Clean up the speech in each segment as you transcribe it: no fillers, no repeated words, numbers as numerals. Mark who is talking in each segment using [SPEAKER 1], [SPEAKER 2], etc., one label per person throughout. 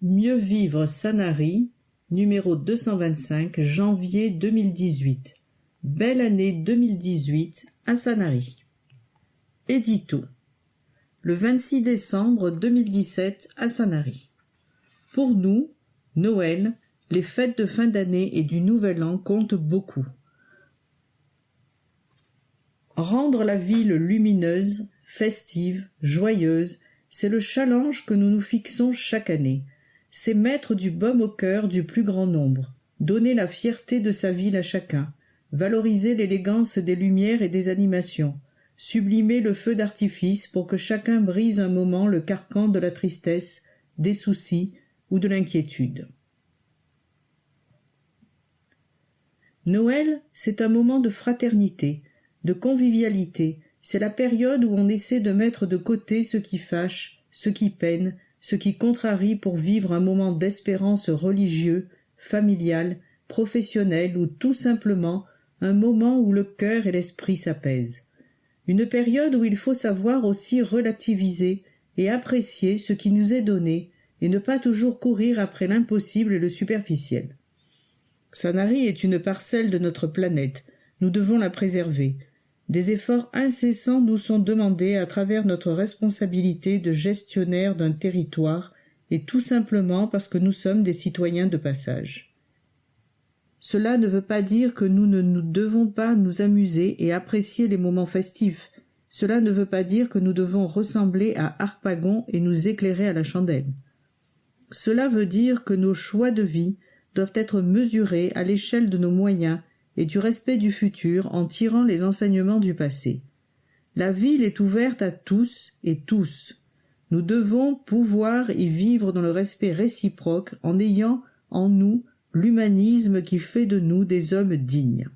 [SPEAKER 1] Mieux vivre Sanary, numéro 225, janvier 2018. Belle année 2018 à Sanary. Édito. Le 26 décembre 2017 à Sanary. Pour nous, Noël, les fêtes de fin d'année et du Nouvel An comptent beaucoup. Rendre la ville lumineuse, festive, joyeuse, c'est le challenge que nous nous fixons chaque année. C'est mettre du baume au cœur du plus grand nombre, donner la fierté de sa ville à chacun, valoriser l'élégance des lumières et des animations, sublimer le feu d'artifice pour que chacun brise un moment le carcan de la tristesse, des soucis ou de l'inquiétude. Noël, c'est un moment de fraternité, de convivialité, c'est la période où on essaie de mettre de côté ce qui fâche, ce qui peine, ce qui contrarie pour vivre un moment d'espérance religieux, familial, professionnel ou tout simplement un moment où le cœur et l'esprit s'apaisent. Une période où il faut savoir aussi relativiser et apprécier ce qui nous est donné et ne pas toujours courir après l'impossible et le superficiel. Sanary est une parcelle de notre planète, nous devons la préserver. Des efforts incessants nous sont demandés à travers notre responsabilité de gestionnaire d'un territoire et tout simplement parce que nous sommes des citoyens de passage. Cela ne veut pas dire que nous ne nous devons pas nous amuser et apprécier les moments festifs. Cela ne veut pas dire que nous devons ressembler à Harpagon et nous éclairer à la chandelle. Cela veut dire que nos choix de vie doivent être mesurés à l'échelle de nos moyens et du respect du futur en tirant les enseignements du passé. La ville est ouverte à tous et tous. Nous devons pouvoir y vivre dans le respect réciproque en ayant en nous l'humanisme qui fait de nous des hommes dignes.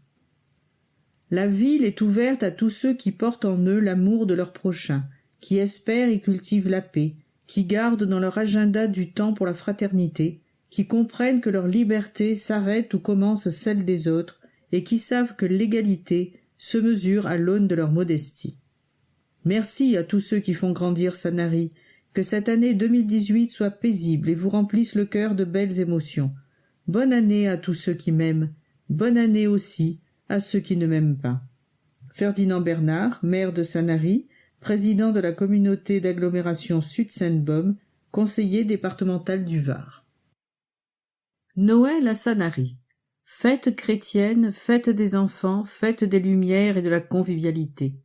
[SPEAKER 1] La ville est ouverte à tous ceux qui portent en eux l'amour de leur prochain, qui espèrent et cultivent la paix, qui gardent dans leur agenda du temps pour la fraternité, qui comprennent que leur liberté s'arrête où commence celle des autres, et qui savent que l'égalité se mesure à l'aune de leur modestie. Merci à tous ceux qui font grandir Sanary, que cette année 2018 soit paisible et vous remplisse le cœur de belles émotions. Bonne année à tous ceux qui m'aiment, bonne année aussi à ceux qui ne m'aiment pas. Ferdinand Bernard, maire de Sanary, président de la communauté d'agglomération Sud-Seine-Baume, conseiller départemental du Var. Noël à Sanary. Fête chrétienne, fête des enfants, fête des lumières et de la convivialité.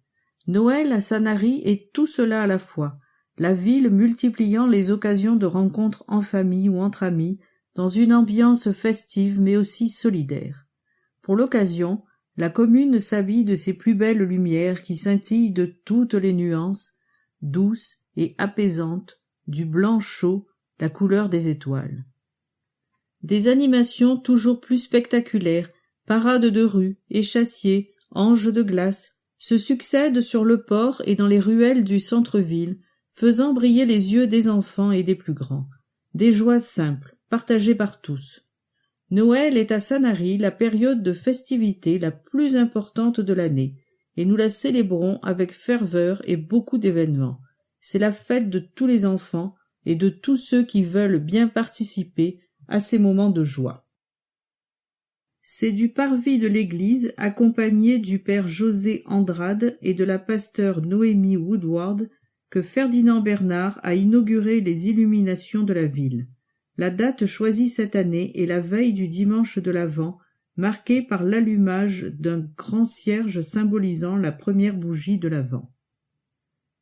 [SPEAKER 1] Noël à Sanary est tout cela à la fois, la ville multipliant les occasions de rencontres en famille ou entre amis, dans une ambiance festive mais aussi solidaire. Pour l'occasion, la commune s'habille de ses plus belles lumières qui scintillent de toutes les nuances, douces et apaisantes, du blanc chaud, la couleur des étoiles. Des animations toujours plus spectaculaires, parades de rue, échassiers, anges de glace, se succèdent sur le port et dans les ruelles du centre-ville, faisant briller les yeux des enfants et des plus grands. Des joies simples, partagées par tous. Noël est à Sanary la période de festivité la plus importante de l'année, et nous la célébrons avec ferveur et beaucoup d'événements. C'est la fête de tous les enfants et de tous ceux qui veulent bien participer à ces moments de joie. C'est du parvis de l'église, accompagné du père José Andrade et de la pasteure Noémie Woodward, que Ferdinand Bernard a inauguré les illuminations de la ville. La date choisie cette année est la veille du dimanche de l'Avent, marquée par l'allumage d'un grand cierge symbolisant la première bougie de l'Avent.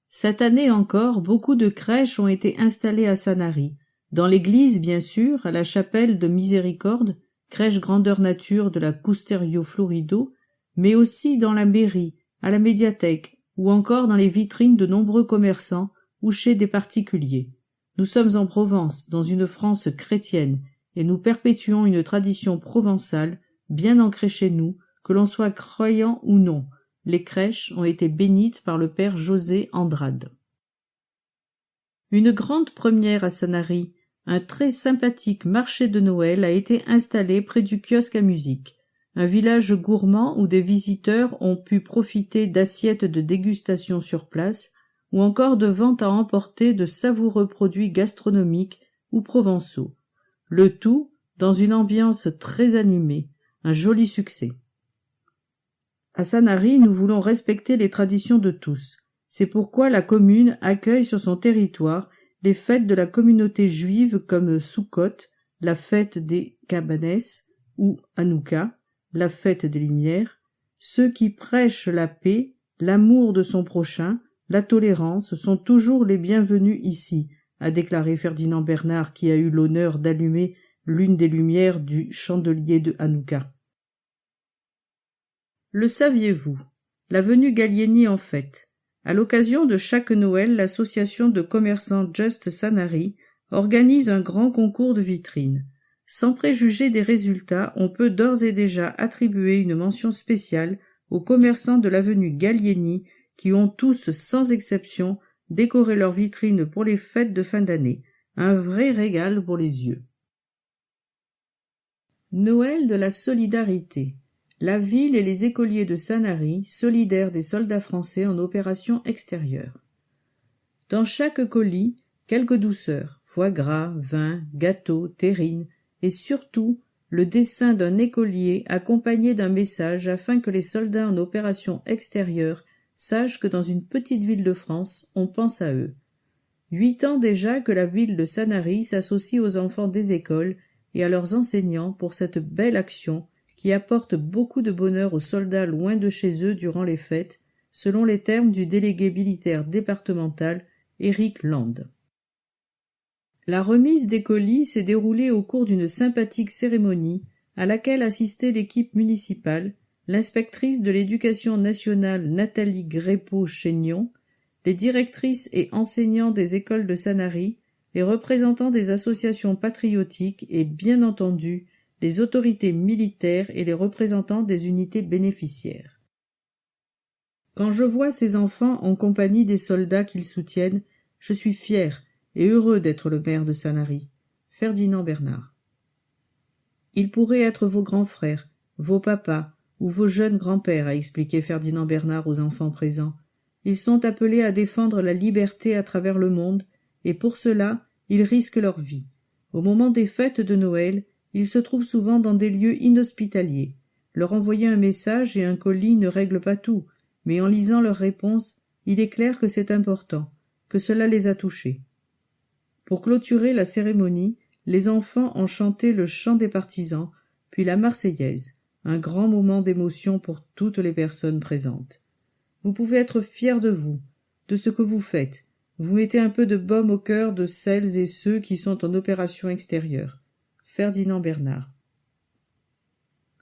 [SPEAKER 1] Cette année encore, beaucoup de crèches ont été installées à Sanary. Dans l'église, bien sûr, à la chapelle de Miséricorde, crèche grandeur nature de la Custerio Florido, mais aussi dans la mairie, à la médiathèque, ou encore dans les vitrines de nombreux commerçants ou chez des particuliers. Nous sommes en Provence, dans une France chrétienne, et nous perpétuons une tradition provençale, bien ancrée chez nous, que l'on soit croyant ou non. Les crèches ont été bénites par le père José Andrade. Une grande première à Sanary, un très sympathique marché de Noël a été installé près du kiosque à musique, un village gourmand où des visiteurs ont pu profiter d'assiettes de dégustation sur place ou encore de vente à emporter de savoureux produits gastronomiques ou provençaux. Le tout dans une ambiance très animée, un joli succès. À Sanary, nous voulons respecter les traditions de tous. C'est pourquoi la commune accueille sur son territoire les fêtes de la communauté juive comme Soukhot, la fête des Cabanes, ou Hanouka, la fête des Lumières. Ceux qui prêchent la paix, l'amour de son prochain, la tolérance sont toujours les bienvenus ici, a déclaré Ferdinand Bernard qui a eu l'honneur d'allumer l'une des lumières du chandelier de Hanouka. Le saviez-vous? L'avenue Gallieni en fête. À l'occasion de chaque Noël, l'association de commerçants Just Sanary organise un grand concours de vitrines. Sans préjuger des résultats, on peut d'ores et déjà attribuer une mention spéciale aux commerçants de l'avenue Gallieni qui ont tous, sans exception, décoré leurs vitrines pour les fêtes de fin d'année. Un vrai régal pour les yeux. Noël de la solidarité. La ville et les écoliers de Sanary, solidaires des soldats français en opération extérieure. Dans chaque colis, quelques douceurs, foie gras, vin, gâteaux, terrines, et surtout le dessin d'un écolier accompagné d'un message afin que les soldats en opération extérieure sachent que dans une petite ville de France, on pense à eux. 8 ans déjà que la ville de Sanary s'associe aux enfants des écoles et à leurs enseignants pour cette belle action qui apporte beaucoup de bonheur aux soldats loin de chez eux durant les fêtes, selon les termes du délégué militaire départemental Éric Land. La remise des colis s'est déroulée au cours d'une sympathique cérémonie à laquelle assistait l'équipe municipale, l'inspectrice de l'éducation nationale Nathalie Grépeau-Chénion, les directrices et enseignants des écoles de Sanary, les représentants des associations patriotiques et, bien entendu, les autorités militaires et les représentants des unités bénéficiaires. Quand je vois ces enfants en compagnie des soldats qu'ils soutiennent, je suis fier et heureux d'être le maire de Sanary. Ferdinand Bernard. Ils pourraient être vos grands frères, vos papas ou vos jeunes grands-pères, a expliqué Ferdinand Bernard aux enfants présents. Ils sont appelés à défendre la liberté à travers le monde, et pour cela, ils risquent leur vie. Au moment des fêtes de Noël, ils se trouvent souvent dans des lieux inhospitaliers. Leur envoyer un message et un colis ne règle pas tout, mais en lisant leurs réponses, il est clair que c'est important, que cela les a touchés. Pour clôturer la cérémonie, les enfants ont chanté le chant des partisans, puis la Marseillaise, un grand moment d'émotion pour toutes les personnes présentes. Vous pouvez être fiers de vous, de ce que vous faites. Vous mettez un peu de baume au cœur de celles et ceux qui sont en opération extérieure. Ferdinand Bernard.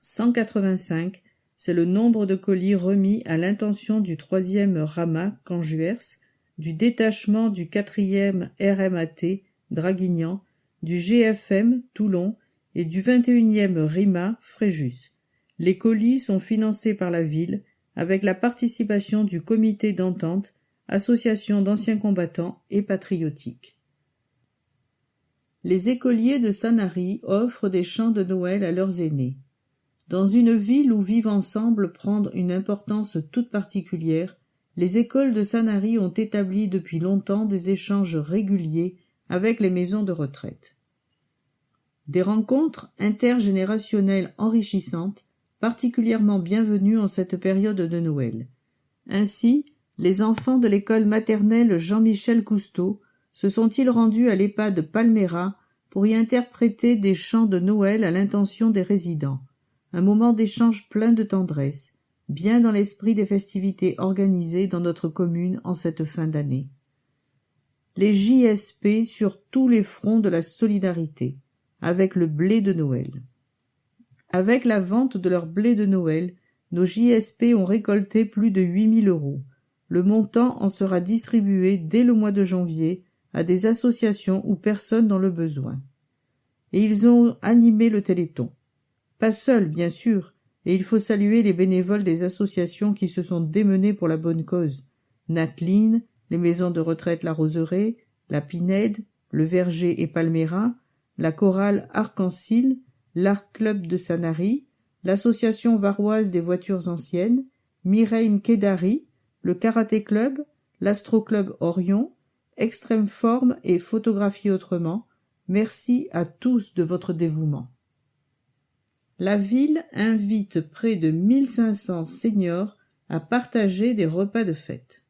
[SPEAKER 1] 185, c'est le nombre de colis remis à l'intention du 3e Rama Canjuers, du détachement du 4e RMAT Draguignan, du GFM Toulon et du 21e RIMA Fréjus. Les colis sont financés par la ville avec la participation du comité d'entente, association d'anciens combattants et patriotiques. Les écoliers de Sanary offrent des chants de Noël à leurs aînés. Dans une ville où vivre ensemble prend une importance toute particulière, les écoles de Sanary ont établi depuis longtemps des échanges réguliers avec les maisons de retraite. Des rencontres intergénérationnelles enrichissantes, particulièrement bienvenues en cette période de Noël. Ainsi, les enfants de l'école maternelle Jean-Michel Cousteau se sont-ils rendus à l'EHPAD Palmera pour y interpréter des chants de Noël à l'intention des résidents. Un moment d'échange plein de tendresse, bien dans l'esprit des festivités organisées dans notre commune en cette fin d'année. Les JSP sur tous les fronts de la solidarité, avec le blé de Noël. Avec la vente de leur blé de Noël, nos JSP ont récolté plus de 8 000 €. Le montant en sera distribué dès le mois de janvier à des associations ou personnes dans le besoin. Et ils ont animé le Téléthon. Pas seuls, bien sûr, et il faut saluer les bénévoles des associations qui se sont démenés pour la bonne cause. Natline, les maisons de retraite La Roseraie, la Pinède, le Verger et Palmera, la chorale Arc-en-Ciel, l'Art Club de Sanary, l'association varoise des voitures anciennes, Mireille Kedari, le Karaté Club, l'Astro Club Orion, Extrême Forme et Photographie Autrement, Merci à tous de votre dévouement. La ville invite près de 1500 seniors à partager des repas de fête.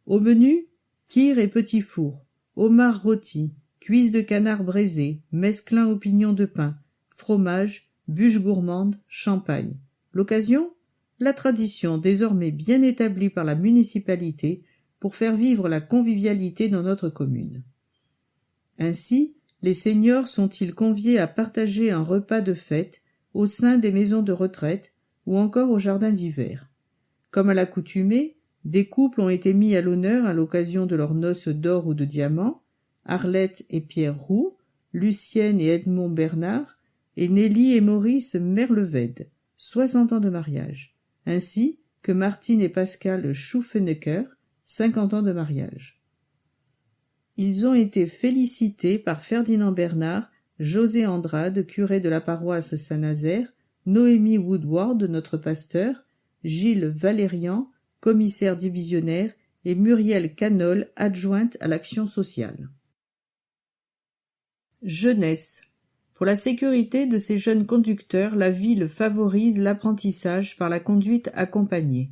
[SPEAKER 1] Au menu, kir et petits fours, homards rôtis, cuisses de canard braisées, mesclun aux pignons de pain, fromage, bûches gourmandes, champagne. L'occasion ? La tradition désormais bien établie par la municipalité pour faire vivre la convivialité dans notre commune. Ainsi, les seniors sont-ils conviés à partager un repas de fête au sein des maisons de retraite ou encore au jardin d'hiver. Comme à l'accoutumée, des couples ont été mis à l'honneur à l'occasion de leurs noces d'or ou de diamant, Arlette et Pierre Roux, Lucienne et Edmond Bernard, et Nelly et Maurice Merlevède, 60 ans de mariage, ainsi que Martine et Pascal Schuffenecker, 50 ans de mariage. Ils ont été félicités par Ferdinand Bernard, José Andrade, curé de la paroisse Saint-Nazaire, Noémie Woodward, notre pasteur, Gilles Valérian, commissaire divisionnaire, et Muriel Canol, adjointe à l'action sociale. Jeunesse. Pour la sécurité de ces jeunes conducteurs, la ville favorise l'apprentissage par la conduite accompagnée.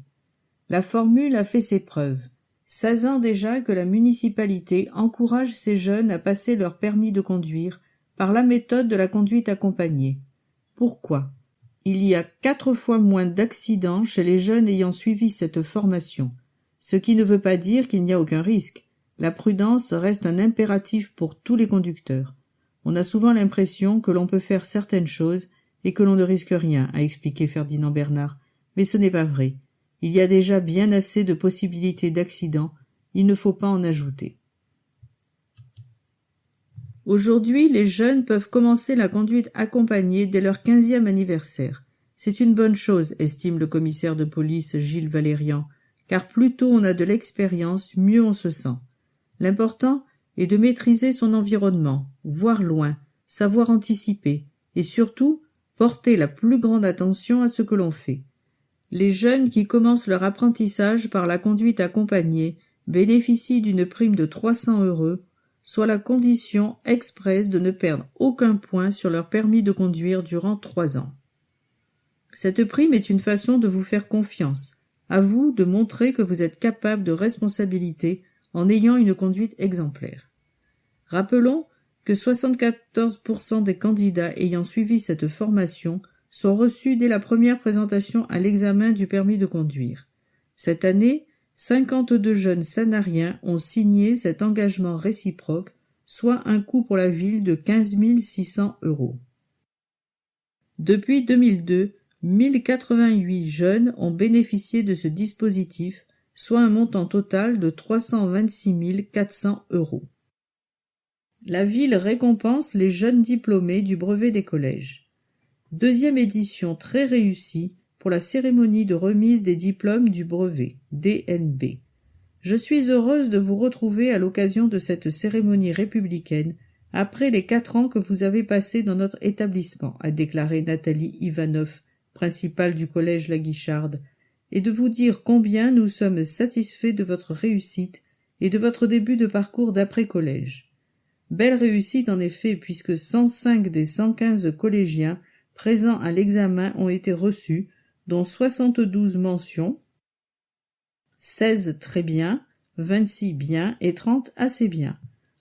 [SPEAKER 1] La formule a fait ses preuves. 16 ans déjà que la municipalité encourage ces jeunes à passer leur permis de conduire par la méthode de la conduite accompagnée. Pourquoi ? Il y a 4 fois moins d'accidents chez les jeunes ayant suivi cette formation, ce qui ne veut pas dire qu'il n'y a aucun risque. La prudence reste un impératif pour tous les conducteurs. On a souvent l'impression que l'on peut faire certaines choses et que l'on ne risque rien, a expliqué Ferdinand Bernard, mais ce n'est pas vrai. Il y a déjà bien assez de possibilités d'accidents, il ne faut pas en ajouter. Aujourd'hui, les jeunes peuvent commencer la conduite accompagnée dès leur 15e anniversaire. C'est une bonne chose, estime le commissaire de police Gilles Valérian, car plus tôt on a de l'expérience, mieux on se sent. L'important est de maîtriser son environnement, voir loin, savoir anticiper, et surtout, porter la plus grande attention à ce que l'on fait. Les jeunes qui commencent leur apprentissage par la conduite accompagnée bénéficient d'une prime de 300 €, soit la condition expresse de ne perdre aucun point sur leur permis de conduire durant 3 ans. Cette prime est une façon de vous faire confiance, à vous de montrer que vous êtes capable de responsabilité en ayant une conduite exemplaire. Rappelons que 74% des candidats ayant suivi cette formation sont reçus dès la première présentation à l'examen du permis de conduire. Cette année, 52 jeunes sanariens ont signé cet engagement réciproque, soit un coût pour la ville de 15 600 €. Depuis 2002, 1088 jeunes ont bénéficié de ce dispositif, soit un montant total de 326 400 €. La ville récompense les jeunes diplômés du brevet des collèges. 2e édition très réussie pour la cérémonie de remise des diplômes du brevet, DNB. Je suis heureuse de vous retrouver à l'occasion de cette cérémonie républicaine après les 4 ans que vous avez passés dans notre établissement, a déclaré Nathalie Ivanov, principale du collège La Guicharde, et de vous dire combien nous sommes satisfaits de votre réussite et de votre début de parcours d'après-collège. Belle réussite en effet, puisque 105 des 115 collégiens présents à l'examen ont été reçus, dont 72 mentions, 16 très bien, 26 bien et 30 assez bien,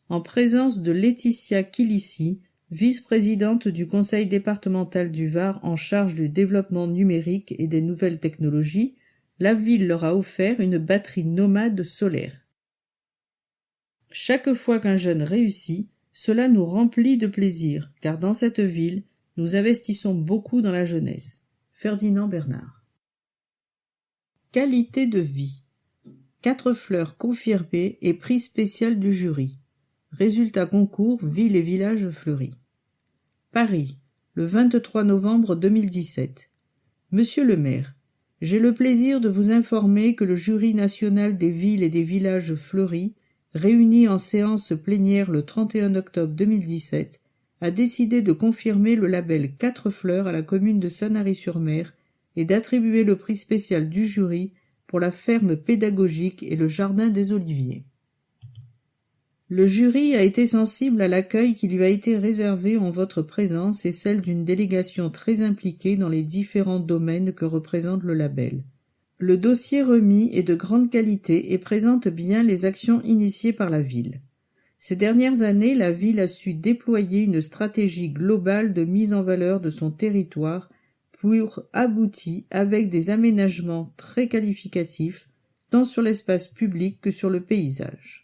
[SPEAKER 1] en présence de Laetitia Kilissi, vice-présidente du conseil départemental du Var en charge du développement numérique et des nouvelles technologies. La ville leur a offert une batterie nomade solaire. Chaque fois qu'un jeune réussit, cela nous remplit de plaisir, car dans cette ville, nous investissons beaucoup dans la jeunesse. Ferdinand Bernard. Qualité de vie. 4 fleurs confirmées et prix spécial du jury. Résultat concours Ville et Village fleuris. Paris, le 23 novembre 2017. Monsieur le maire, j'ai le plaisir de vous informer que le jury national des villes et des villages fleuris, réuni en séance plénière le 31 octobre 2017, a décidé de confirmer le label 4 fleurs à la commune de Sanary-sur-Mer et d'attribuer le prix spécial du jury pour la ferme pédagogique et le jardin des Oliviers. Le jury a été sensible à l'accueil qui lui a été réservé en votre présence et celle d'une délégation très impliquée dans les différents domaines que représente le label. Le dossier remis est de grande qualité et présente bien les actions initiées par la ville. Ces dernières années, la ville a su déployer une stratégie globale de mise en valeur de son territoire pour aboutir avec des aménagements très qualificatifs tant sur l'espace public que sur le paysage.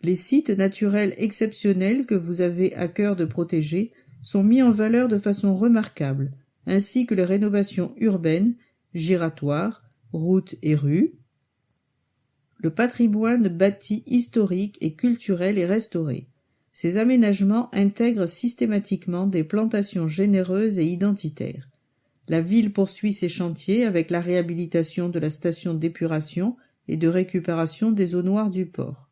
[SPEAKER 1] Les sites naturels exceptionnels que vous avez à cœur de protéger sont mis en valeur de façon remarquable, ainsi que les rénovations urbaines, giratoires, routes et rues. Le patrimoine bâti historique et culturel est restauré. Ces aménagements intègrent systématiquement des plantations généreuses et identitaires. La ville poursuit ses chantiers avec la réhabilitation de la station d'épuration et de récupération des eaux noires du port.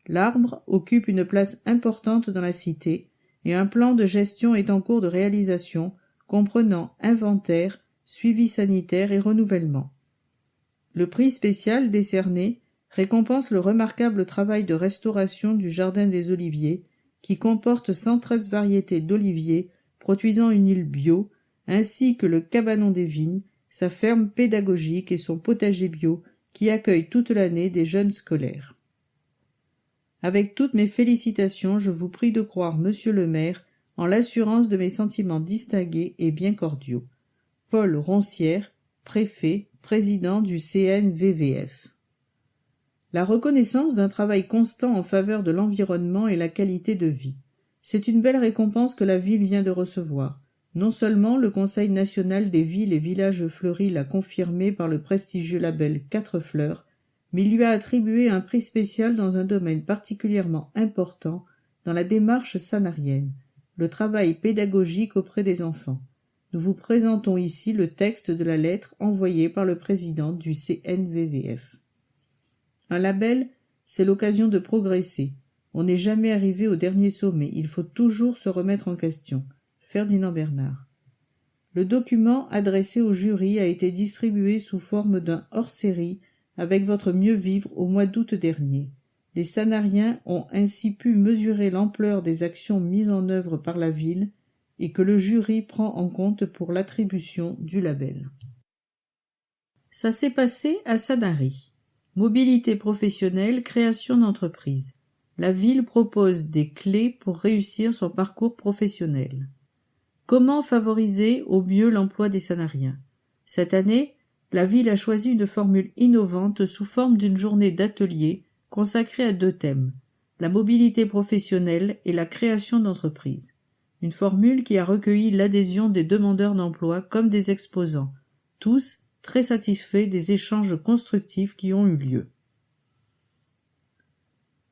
[SPEAKER 1] L'arbre occupe une place importante dans la cité et un plan de gestion est en cours de réalisation comprenant inventaire, suivi sanitaire et renouvellement. Le prix spécial décerné récompense le remarquable travail de restauration du Jardin des Oliviers qui comporte 113 variétés d'oliviers produisant une huile bio, ainsi que le Cabanon des Vignes, sa ferme pédagogique et son potager bio qui accueille toute l'année des jeunes scolaires. Avec toutes mes félicitations, je vous prie de croire, monsieur le maire, en l'assurance de mes sentiments distingués et bien cordiaux. Paul Roncière, préfet, président du CNVVF. La reconnaissance d'un travail constant en faveur de l'environnement et la qualité de vie. C'est une belle récompense que la ville vient de recevoir. Non seulement le Conseil national des villes et villages fleuris l'a confirmé par le prestigieux label 4 fleurs, mais il lui a attribué un prix spécial dans un domaine particulièrement important dans la démarche sanarienne, le travail pédagogique auprès des enfants. Nous vous présentons ici le texte de la lettre envoyée par le président du CNVVF. Un label, c'est l'occasion de progresser. On n'est jamais arrivé au dernier sommet, il faut toujours se remettre en question. Ferdinand Bernard. Le document adressé au jury a été distribué sous forme d'un hors-série avec votre mieux-vivre au mois d'août dernier. Les Sanariens ont ainsi pu mesurer l'ampleur des actions mises en œuvre par la ville et que le jury prend en compte pour l'attribution du label. Ça s'est passé à Sanary. Mobilité professionnelle, création d'entreprise. La ville propose des clés pour réussir son parcours professionnel. Comment favoriser au mieux l'emploi des Sanariens? Cette année, la ville a choisi une formule innovante sous forme d'une journée d'atelier consacrée à 2 thèmes, la mobilité professionnelle et la création d'entreprise. Une formule qui a recueilli l'adhésion des demandeurs d'emploi comme des exposants, tous très satisfaits des échanges constructifs qui ont eu lieu.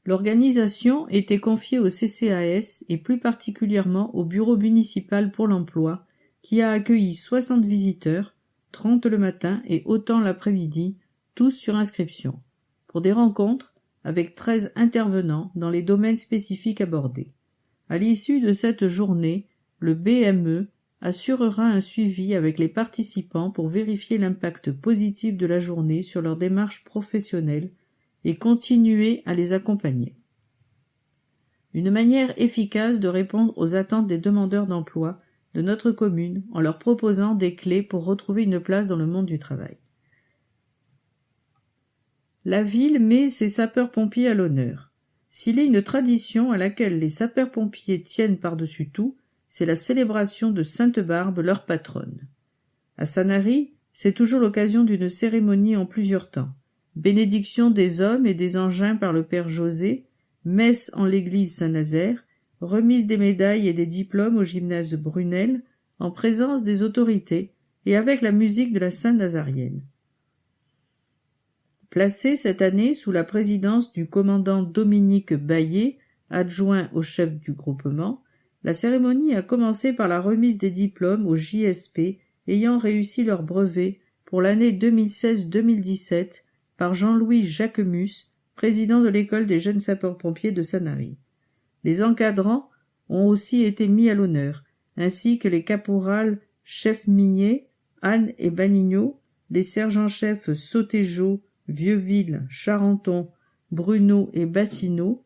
[SPEAKER 1] L'organisation était confiée au CCAS et plus particulièrement au Bureau municipal pour l'emploi, qui a accueilli 60 visiteurs, 30 le matin et autant l'après-midi, tous sur inscription, pour des rencontres avec 13 intervenants dans les domaines spécifiques abordés. À l'issue de cette journée, le BME assurera un suivi avec les participants pour vérifier l'impact positif de la journée sur leur démarche professionnelle et continuer à les accompagner. Une manière efficace de répondre aux attentes des demandeurs d'emploi de notre commune en leur proposant des clés pour retrouver une place dans le monde du travail. La ville met ses sapeurs-pompiers à l'honneur. S'il est une tradition à laquelle les sapeurs-pompiers tiennent par-dessus tout, c'est la célébration de Sainte-Barbe, leur patronne. À Sanary, c'est toujours l'occasion d'une cérémonie en plusieurs temps. Bénédiction des hommes et des engins par le père José, messe en l'église Saint-Nazaire, remise des médailles et des diplômes au gymnase Brunel, en présence des autorités et avec la musique de la Sainte-Nazarienne. Placée cette année sous la présidence du commandant Dominique Baillet, adjoint au chef du groupement, la cérémonie a commencé par la remise des diplômes aux JSP ayant réussi leur brevet pour l'année 2016-2017 par Jean-Louis Jacquemus, président de l'école des jeunes sapeurs-pompiers de Sanary. Les encadrants ont aussi été mis à l'honneur, ainsi que les caporales chefs miniers, Anne et Banigno, les sergents-chefs Sautégeau, Vieuxville, Charenton, Bruno et Bassineau,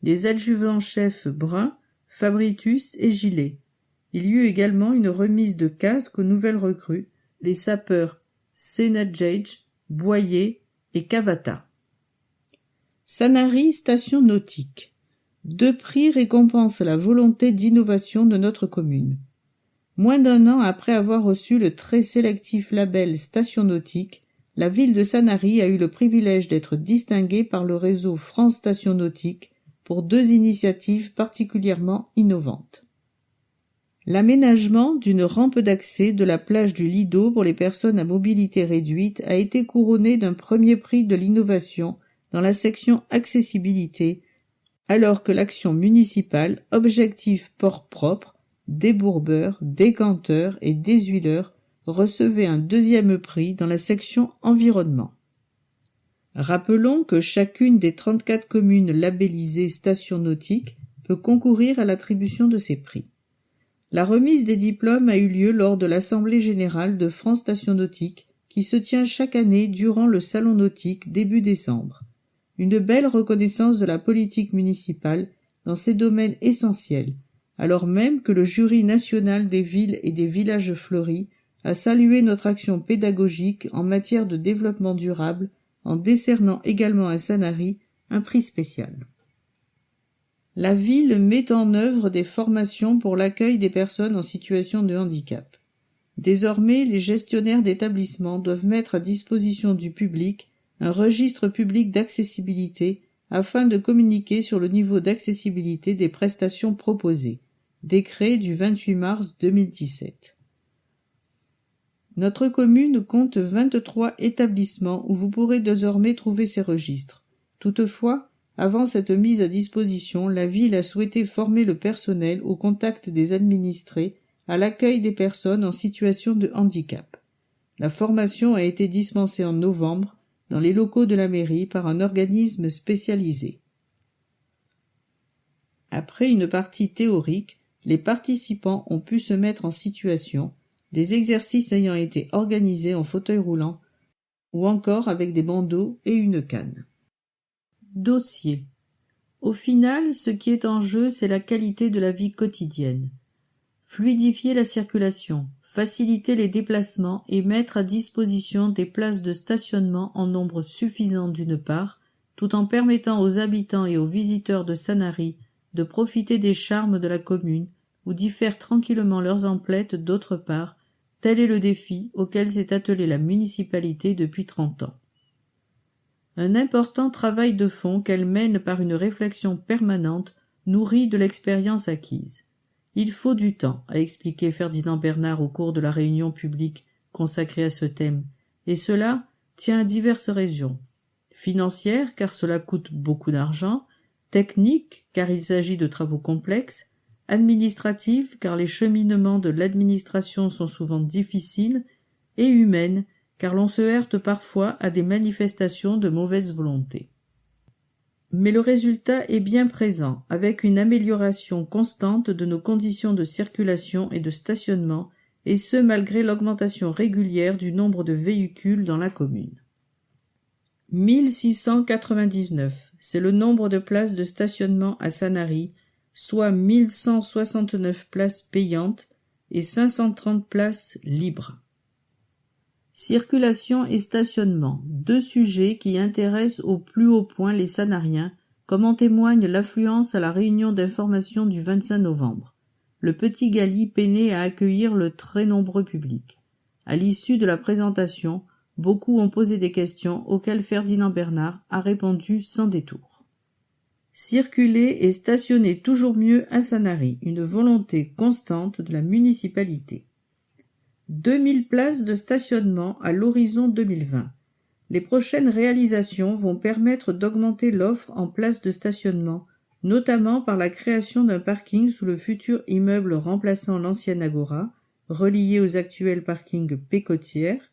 [SPEAKER 1] les adjudants-chefs Brun, Fabritius et Gillet. Il y eut également une remise de casques aux nouvelles recrues, les sapeurs Senadjage, Boyer et Cavata. Sanary, station nautique. 2 prix récompensent la volonté d'innovation de notre commune. Moins d'un an après avoir reçu le très sélectif label Station nautique, la ville de Sanary a eu le privilège d'être distinguée par le réseau France Station Nautique pour 2 initiatives particulièrement innovantes. L'aménagement d'une rampe d'accès de la plage du Lido pour les personnes à mobilité réduite a été couronné d'un premier prix de l'innovation dans la section accessibilité, alors que l'action municipale Objectif port propre, débourbeur, décanteur et déshuileur recevait un 2e prix dans la section environnement. Rappelons que chacune des 34 communes labellisées stations nautiques peut concourir à l'attribution de ces prix. La remise des diplômes a eu lieu lors de l'Assemblée générale de France Station Nautique qui se tient chaque année durant le Salon nautique début décembre. Une belle reconnaissance de la politique municipale dans ces domaines essentiels, alors même que le jury national des villes et des villages fleuris a salué notre action pédagogique en matière de développement durable en décernant également à Sanary un prix spécial. La ville met en œuvre des formations pour l'accueil des personnes en situation de handicap. Désormais, les gestionnaires d'établissements doivent mettre à disposition du public un registre public d'accessibilité afin de communiquer sur le niveau d'accessibilité des prestations proposées. Décret du 28 mars 2017. Notre commune compte 23 établissements où vous pourrez désormais trouver ces registres. Toutefois, avant cette mise à disposition, la ville a souhaité former le personnel au contact des administrés à l'accueil des personnes en situation de handicap. La formation a été dispensée en novembre dans les locaux de la mairie par un organisme spécialisé. Après une partie théorique, les participants ont pu se mettre en situation, des exercices ayant été organisés en fauteuil roulant ou encore avec des bandeaux et une canne. Dossier. Au final, ce qui est en jeu, c'est la qualité de la vie quotidienne. Fluidifier la circulation, faciliter les déplacements et mettre à disposition des places de stationnement en nombre suffisant d'une part, tout en permettant aux habitants et aux visiteurs de Sanary de profiter des charmes de la commune ou d'y faire tranquillement leurs emplettes d'autre part, tel est le défi auquel s'est attelée la municipalité depuis 30 ans. Un important travail de fond qu'elle mène par une réflexion permanente, nourrie de l'expérience acquise. Il faut du temps, a expliqué Ferdinand Bernard au cours de la réunion publique consacrée à ce thème, et cela tient à diverses raisons. Financière, car cela coûte beaucoup d'argent, technique, car il s'agit de travaux complexes, administrative, car les cheminements de l'administration sont souvent difficiles, et humaine, car l'on se heurte parfois à des manifestations de mauvaise volonté. Mais le résultat est bien présent, avec une amélioration constante de nos conditions de circulation et de stationnement, et ce malgré l'augmentation régulière du nombre de véhicules dans la commune. 1699, c'est le nombre de places de stationnement à Sanary, soit 1169 places payantes et 530 places libres. Circulation et stationnement, 2 sujets qui intéressent au plus haut point les Sanariens, comme en témoigne l'affluence à la réunion d'information du 25 novembre. Le Petit Galy peinait à accueillir le très nombreux public. À l'issue de la présentation, beaucoup ont posé des questions auxquelles Ferdinand Bernard a répondu sans détour. Circuler et stationner toujours mieux à Sanary, une volonté constante de la municipalité. 2000 places de stationnement à l'horizon 2020. Les prochaines réalisations vont permettre d'augmenter l'offre en places de stationnement, notamment par la création d'un parking sous le futur immeuble remplaçant l'ancienne Agora, relié aux actuels parkings Pécotière.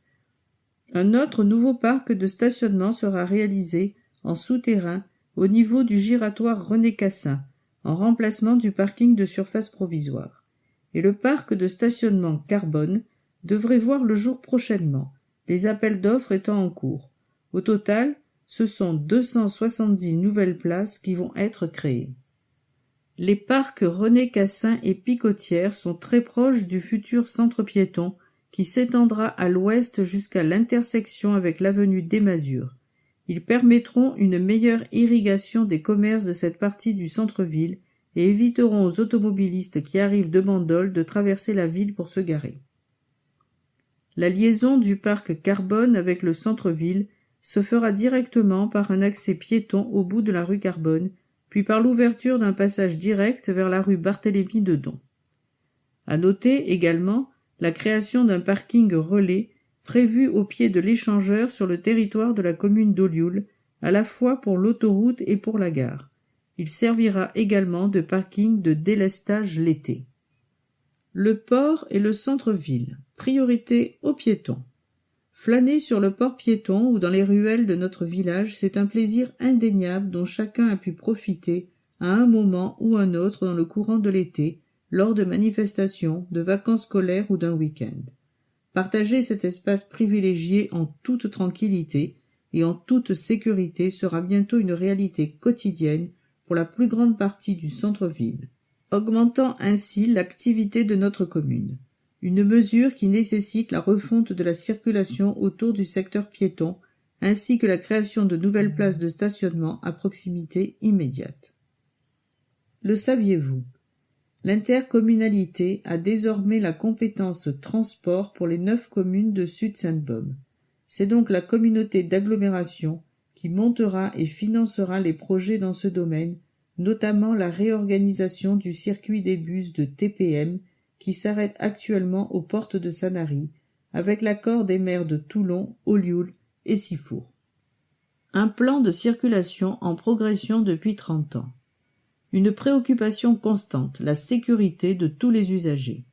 [SPEAKER 1] Un autre nouveau parc de stationnement sera réalisé en souterrain au niveau du giratoire René Cassin, en remplacement du parking de surface provisoire. Et le parc de stationnement Carbone devrait voir le jour prochainement, les appels d'offres étant en cours. Au total, ce sont 270 nouvelles places qui vont être créées. Les parcs René Cassin et Picotière sont très proches du futur centre piéton qui s'étendra à l'ouest jusqu'à l'intersection avec l'avenue des Masures. Ils permettront une meilleure irrigation des commerces de cette partie du centre-ville et éviteront aux automobilistes qui arrivent de Bandol de traverser la ville pour se garer. La liaison du parc Carbone avec le centre-ville se fera directement par un accès piéton au bout de la rue Carbone, puis par l'ouverture d'un passage direct vers la rue Barthélemy-Dedon. À noter également la création d'un parking relais prévu au pied de l'échangeur sur le territoire de la commune d'Olioul, à la fois pour l'autoroute et pour la gare. Il servira également de parking de délestage l'été. Le port et le centre-ville. Priorité aux piétons. Flâner sur le port piéton ou dans les ruelles de notre village, c'est un plaisir indéniable dont chacun a pu profiter à un moment ou un autre dans le courant de l'été, lors de manifestations, de vacances scolaires ou d'un week-end. Partager cet espace privilégié en toute tranquillité et en toute sécurité sera bientôt une réalité quotidienne pour la plus grande partie du centre-ville, augmentant ainsi l'activité de notre commune. Une mesure qui nécessite la refonte de la circulation autour du secteur piéton, ainsi que la création de nouvelles places de stationnement à proximité immédiate. Le saviez-vous ? L'intercommunalité a désormais la compétence transport pour les 9 communes de Sud-Sainte-Baume. C'est donc la communauté d'agglomération qui montera et financera les projets dans ce domaine, notamment la réorganisation du circuit des bus de TPM qui s'arrête actuellement aux portes de Sanary, avec l'accord des maires de Toulon, Olioul et Sifour. Un plan de circulation en progression depuis 30 ans. Une préoccupation constante, la sécurité de tous les usagers.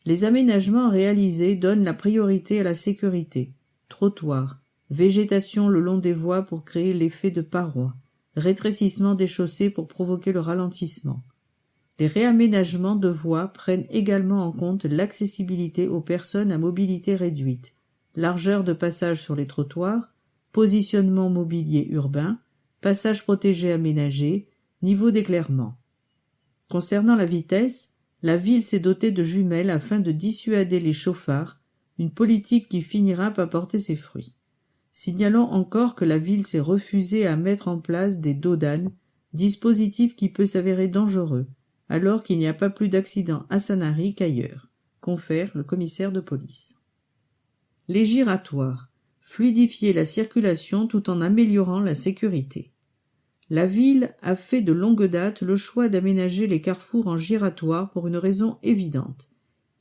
[SPEAKER 1] Les aménagements réalisés donnent la priorité à la sécurité. Trottoirs, végétation le long des voies pour créer l'effet de paroi, rétrécissement des chaussées pour provoquer le ralentissement. Les réaménagements de voies prennent également en compte l'accessibilité aux personnes à mobilité réduite, largeur de passage sur les trottoirs, positionnement mobilier urbain, passage protégé aménagé, niveau d'éclairement. Concernant la vitesse, la ville s'est dotée de jumelles afin de dissuader les chauffards, une politique qui finira par porter ses fruits. Signalons encore que la ville s'est refusée à mettre en place des dodanes, dispositif qui peut s'avérer dangereux, alors qu'il n'y a pas plus d'accidents à Sanary qu'ailleurs, confère le commissaire de police. Les giratoires. Fluidifier la circulation tout en améliorant la sécurité. La ville a fait de longue date le choix d'aménager les carrefours en giratoire pour une raison évidente.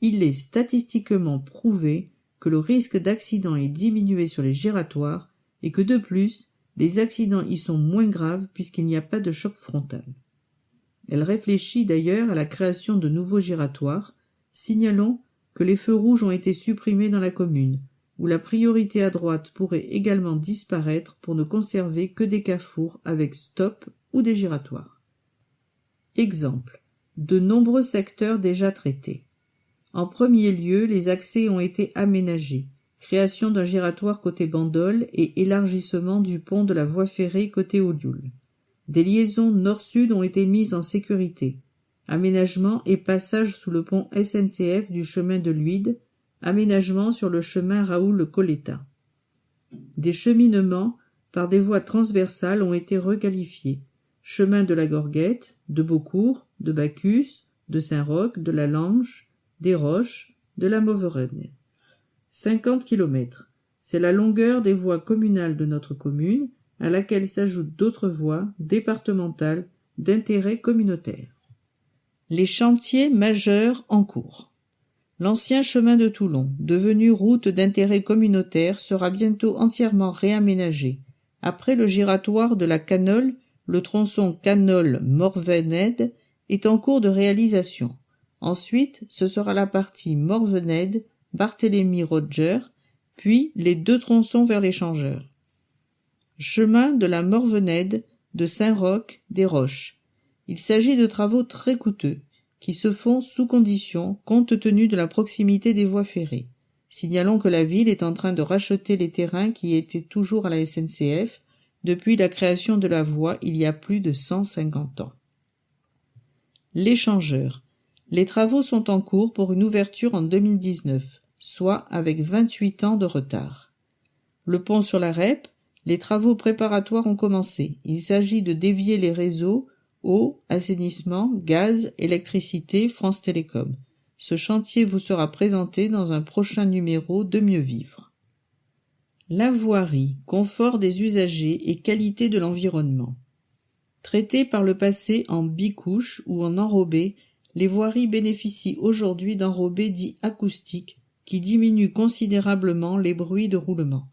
[SPEAKER 1] Il est statistiquement prouvé que le risque d'accident est diminué sur les giratoires et que de plus, les accidents y sont moins graves puisqu'il n'y a pas de choc frontal. Elle réfléchit d'ailleurs à la création de nouveaux giratoires. Signalons que les feux rouges ont été supprimés dans la commune, où la priorité à droite pourrait également disparaître pour ne conserver que des carrefours avec stop ou des giratoires. Exemple. De nombreux secteurs déjà traités. En premier lieu, les accès ont été aménagés. Création d'un giratoire côté Bandol et élargissement du pont de la voie ferrée côté Olioul. Des liaisons nord-sud ont été mises en sécurité. Aménagement et passage sous le pont SNCF du chemin de l'Huide, aménagement sur le chemin Raoul-Coletta. Des cheminements par des voies transversales ont été requalifiés. Chemin de la Gorguette, de Beaucourt, de Bacchus, de Saint-Roch, de la Lange, des Roches, de la Mauvergne. 50 km. C'est la longueur des voies communales de notre commune, à laquelle s'ajoutent d'autres voies départementales d'intérêt communautaire. Les chantiers majeurs en cours. L'ancien chemin de Toulon, devenu route d'intérêt communautaire, sera bientôt entièrement réaménagé. Après le giratoire de la Canole, le tronçon Canole-Morvenède est en cours de réalisation. Ensuite, ce sera la partie Morvenède-Barthélemy-Roger, puis les 2 tronçons vers l'échangeur. Chemin de la Morvenède de Saint-Roch des Roches. Il s'agit de travaux très coûteux, qui se font sous condition compte tenu de la proximité des voies ferrées. Signalons que la ville est en train de racheter les terrains qui étaient toujours à la SNCF depuis la création de la voie il y a plus de 150 ans. L'échangeur. Les travaux sont en cours pour une ouverture en 2019, soit avec 28 ans de retard. Le pont sur la Rep, les travaux préparatoires ont commencé. Il s'agit de dévier les réseaux eau, assainissement, gaz, électricité, France Télécom. Ce chantier vous sera présenté dans un prochain numéro de Mieux Vivre. La voirie, confort des usagers et qualité de l'environnement. Traitées par le passé en bicouche ou en enrobé, les voiries bénéficient aujourd'hui d'enrobés dits acoustiques qui diminuent considérablement les bruits de roulement.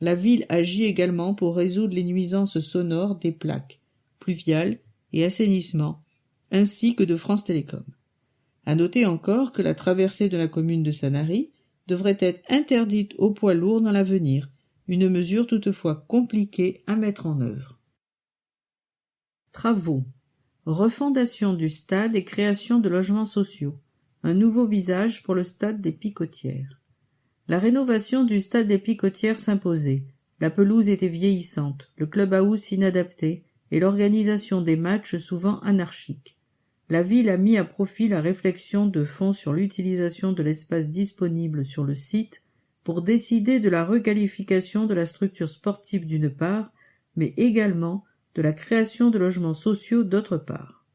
[SPEAKER 1] La ville agit également pour résoudre les nuisances sonores des plaques, pluviales et assainissement, ainsi que de France Télécom. À noter encore que la traversée de la commune de Sanary devrait être interdite aux poids lourds dans l'avenir, une mesure toutefois compliquée à mettre en œuvre. Travaux. Refondation du stade et création de logements sociaux. Un nouveau visage pour le stade des Picotières. La rénovation du stade des Picotières s'imposait. La pelouse était vieillissante, le clubhouse inadapté et l'organisation des matchs souvent anarchique. La ville a mis à profit la réflexion de fond sur l'utilisation de l'espace disponible sur le site pour décider de la requalification de la structure sportive d'une part, mais également de la création de logements sociaux d'autre part.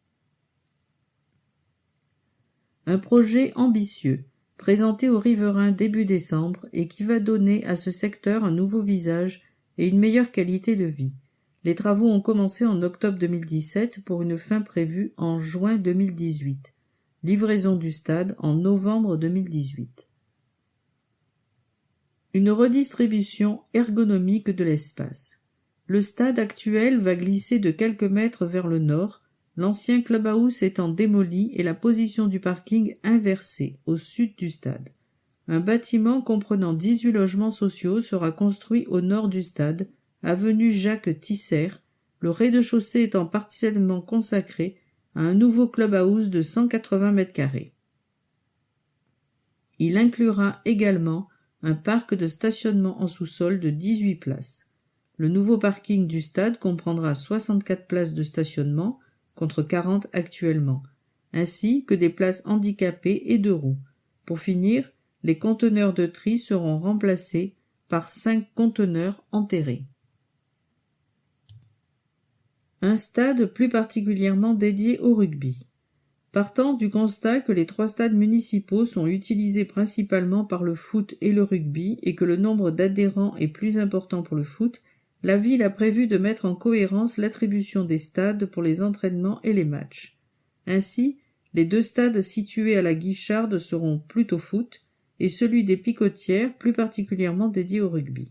[SPEAKER 1] Un projet ambitieux, présenté aux riverains début décembre et qui va donner à ce secteur un nouveau visage et une meilleure qualité de vie. Les travaux ont commencé en octobre 2017 pour une fin prévue en juin 2018. Livraison du stade en novembre 2018. Une redistribution ergonomique de l'espace. Le stade actuel va glisser de quelques mètres vers le nord, l'ancien clubhouse étant démoli et la position du parking inversée au sud du stade. Un bâtiment comprenant 18 logements sociaux sera construit au nord du stade, avenue Jacques Tisser, le rez-de-chaussée étant partiellement consacré à un nouveau clubhouse de 180 m². Il inclura également un parc de stationnement en sous-sol de 18 places. Le nouveau parking du stade comprendra 64 places de stationnement contre 40 actuellement, ainsi que des places handicapées et de roues. Pour finir, les conteneurs de tri seront remplacés par 5 conteneurs enterrés. Un stade plus particulièrement dédié au rugby. Partant du constat que les 3 stades municipaux sont utilisés principalement par le foot et le rugby et que le nombre d'adhérents est plus important pour le foot, la ville a prévu de mettre en cohérence l'attribution des stades pour les entraînements et les matchs. Ainsi, les 2 stades situés à la Guicharde seront plutôt foot et celui des Picotières plus particulièrement dédié au rugby.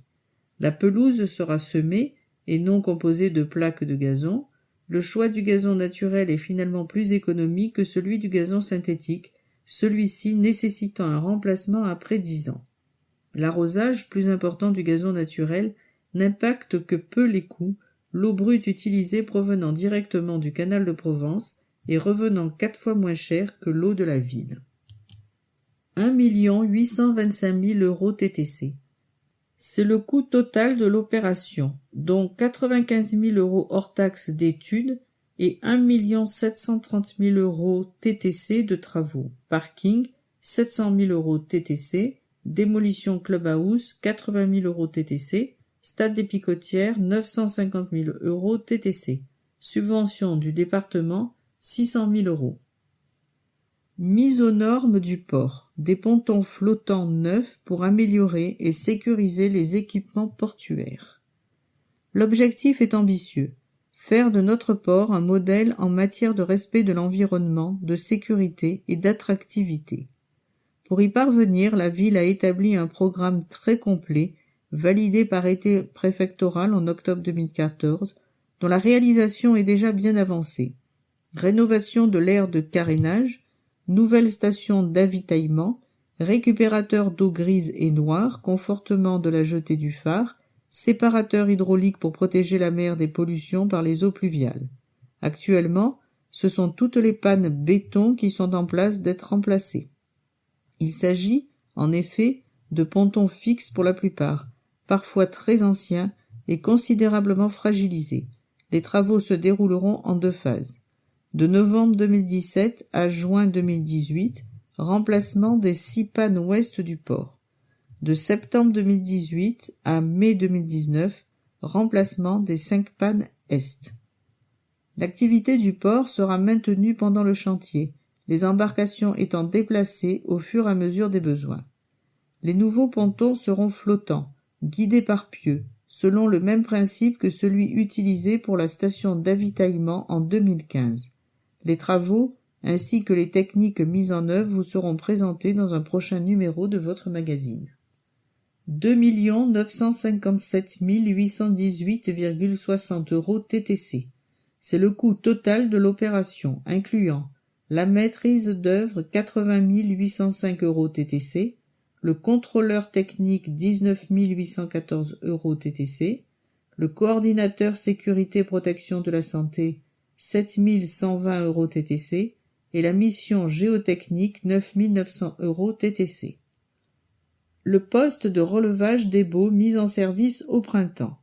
[SPEAKER 1] La pelouse sera semée et non composée de plaques de gazon. Le choix du gazon naturel est finalement plus économique que celui du gazon synthétique, celui-ci nécessitant un remplacement après 10 ans. L'arrosage plus important du gazon naturel n'impacte que peu les coûts, l'eau brute utilisée provenant directement du canal de Provence et revenant 4 fois moins cher que l'eau de la ville. 1 825 000 € TTC. C'est le coût total de l'opération, dont 95 000 € hors taxes d'études et 1 730 000 € TTC de travaux. Parking, 700 000 € TTC. Démolition clubhouse, 80 000 € TTC. Stade des Picotières, 950 000 € TTC. Subvention du département, 600 000 €. Mise aux normes du port. Des pontons flottants neufs pour améliorer et sécuriser les équipements portuaires. L'objectif est ambitieux. Faire de notre port un modèle en matière de respect de l'environnement, de sécurité et d'attractivité. Pour y parvenir, la ville a établi un programme très complet, validé par arrêté préfectoral en octobre 2014, dont la réalisation est déjà bien avancée. Rénovation de l'aire de carénage, nouvelle station d'avitaillement, récupérateur d'eau grise et noire, confortement de la jetée du phare, séparateur hydraulique pour protéger la mer des pollutions par les eaux pluviales. Actuellement, ce sont toutes les pannes béton qui sont en place d'être remplacées. Il s'agit, en effet, de pontons fixes pour la plupart, parfois très anciens et considérablement fragilisés. Les travaux se dérouleront en 2 phases. De novembre 2017 à juin 2018, remplacement des 6 pannes ouest du port. De septembre 2018 à mai 2019, remplacement des 5 pannes est. L'activité du port sera maintenue pendant le chantier, les embarcations étant déplacées au fur et à mesure des besoins. Les nouveaux pontons seront flottants, guidés par pieux, selon le même principe que celui utilisé pour la station d'avitaillement en 2015. Les travaux, ainsi que les techniques mises en œuvre vous seront présentés dans un prochain numéro de votre magazine. 2 957 818,60 € TTC. C'est le coût total de l'opération, incluant la maîtrise d'œuvre 80 805 € TTC, le contrôleur technique 19 814 € TTC, le coordinateur sécurité protection de la santé 7 120 € TTC et la mission géotechnique 9 900 € TTC. Le poste de relevage des baux mis en service au printemps.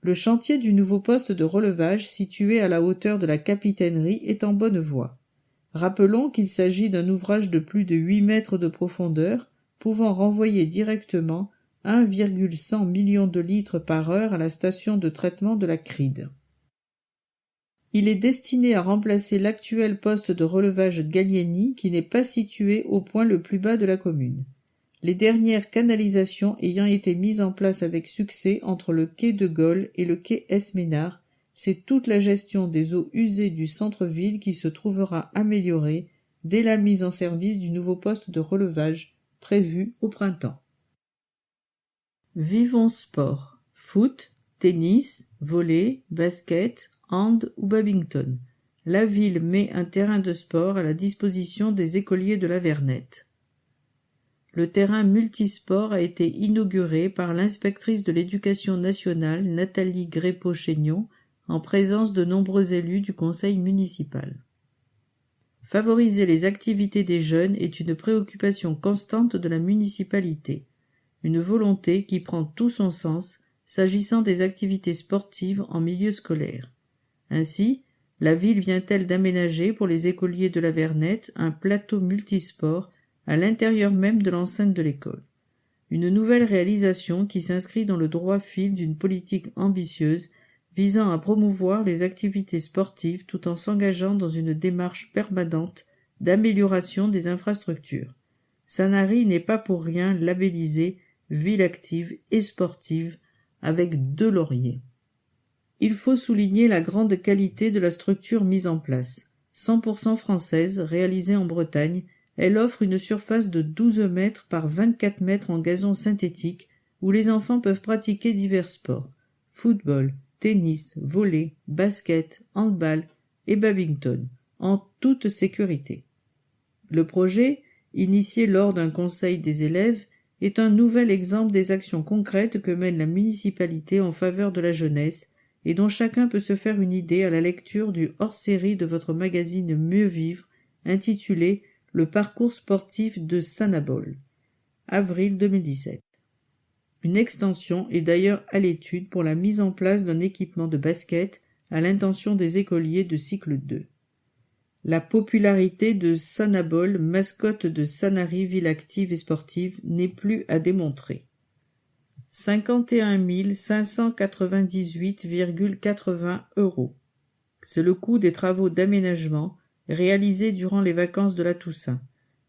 [SPEAKER 1] Le chantier du nouveau poste de relevage situé à la hauteur de la capitainerie est en bonne voie. Rappelons qu'il s'agit d'un ouvrage de plus de 8 mètres de profondeur, pouvant renvoyer directement 1,100 million de litres par heure à la station de traitement de la Cride. Il est destiné à remplacer l'actuel poste de relevage Gallieni qui n'est pas situé au point le plus bas de la commune. Les dernières canalisations ayant été mises en place avec succès entre le quai de Gaulle et le quai Esménard, c'est toute la gestion des eaux usées du centre-ville qui se trouvera améliorée dès la mise en service du nouveau poste de relevage prévu au printemps. Vivons Sport. Foot, tennis, volley, basket, hand ou badminton. La ville met un terrain de sport à la disposition des écoliers de la Vernette. Le terrain multisport a été inauguré par l'inspectrice de l'éducation nationale Nathalie Grépeau-Chénion en présence de nombreux élus du conseil municipal. Favoriser les activités des jeunes est une préoccupation constante de la municipalité, une volonté qui prend tout son sens s'agissant des activités sportives en milieu scolaire. Ainsi, la ville vient-elle d'aménager pour les écoliers de la Vernette un plateau multisport à l'intérieur même de l'enceinte de l'école. Une nouvelle réalisation qui s'inscrit dans le droit fil d'une politique ambitieuse visant à promouvoir les activités sportives tout en s'engageant dans une démarche permanente d'amélioration des infrastructures. Sanary n'est pas pour rien labellisée ville active et sportive avec 2 lauriers. Il faut souligner la grande qualité de la structure mise en place. 100% française, réalisée en Bretagne, elle offre une surface de 12 mètres par 24 mètres en gazon synthétique où les enfants peuvent pratiquer divers sports, football, tennis, volley, basket, handball et badminton, en toute sécurité. Le projet, initié lors d'un conseil des élèves, est un nouvel exemple des actions concrètes que mène la municipalité en faveur de la jeunesse et dont chacun peut se faire une idée à la lecture du hors-série de votre magazine Mieux Vivre, intitulé Le parcours sportif de Sanabol, avril 2017. Une extension est d'ailleurs à l'étude pour la mise en place d'un équipement de basket à l'intention des écoliers de cycle 2. La popularité de Sanabol, mascotte de Sanary Ville Active et Sportive, n'est plus à démontrer. 51 598,80 €. C'est le coût des travaux d'aménagement réalisés durant les vacances de la Toussaint,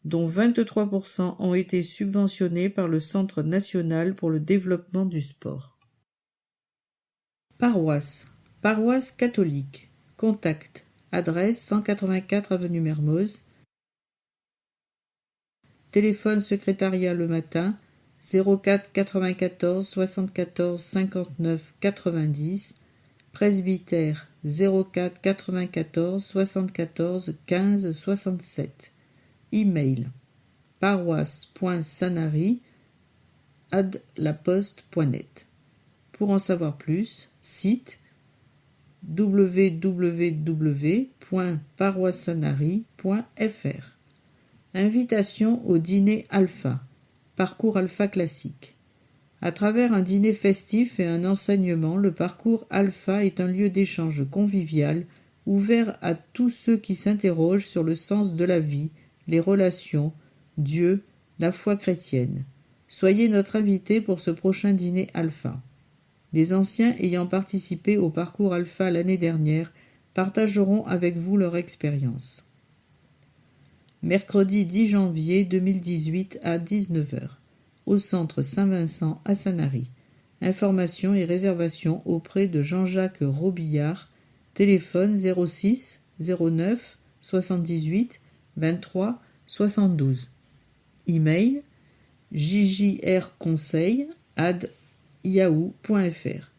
[SPEAKER 1] dont 23% ont été subventionnés par le Centre national pour le développement du sport. Paroisse. Paroisse catholique. Contact. Adresse 184 avenue Mermoz. Téléphone secrétariat le matin 04 94 74 59 90. Presbytère 04 94 74 15 67. Email paroisse.sanary@laposte.net. Pour en savoir plus, site www.paroissanary.fr. Invitation au dîner Alpha, parcours Alpha classique. À travers un dîner festif et un enseignement, le parcours Alpha est un lieu d'échange convivial ouvert à tous ceux qui s'interrogent sur le sens de la vie, les relations, Dieu, la foi chrétienne. Soyez notre invité pour ce prochain dîner Alpha. Des anciens ayant participé au parcours Alpha l'année dernière partageront avec vous leur expérience. Mercredi 10 janvier 2018 à 19h, au centre Saint-Vincent à Sanary. Informations et réservations auprès de Jean-Jacques Robillard, téléphone 06 09 78 23 72. Email jjrconseil@yahoo.fr.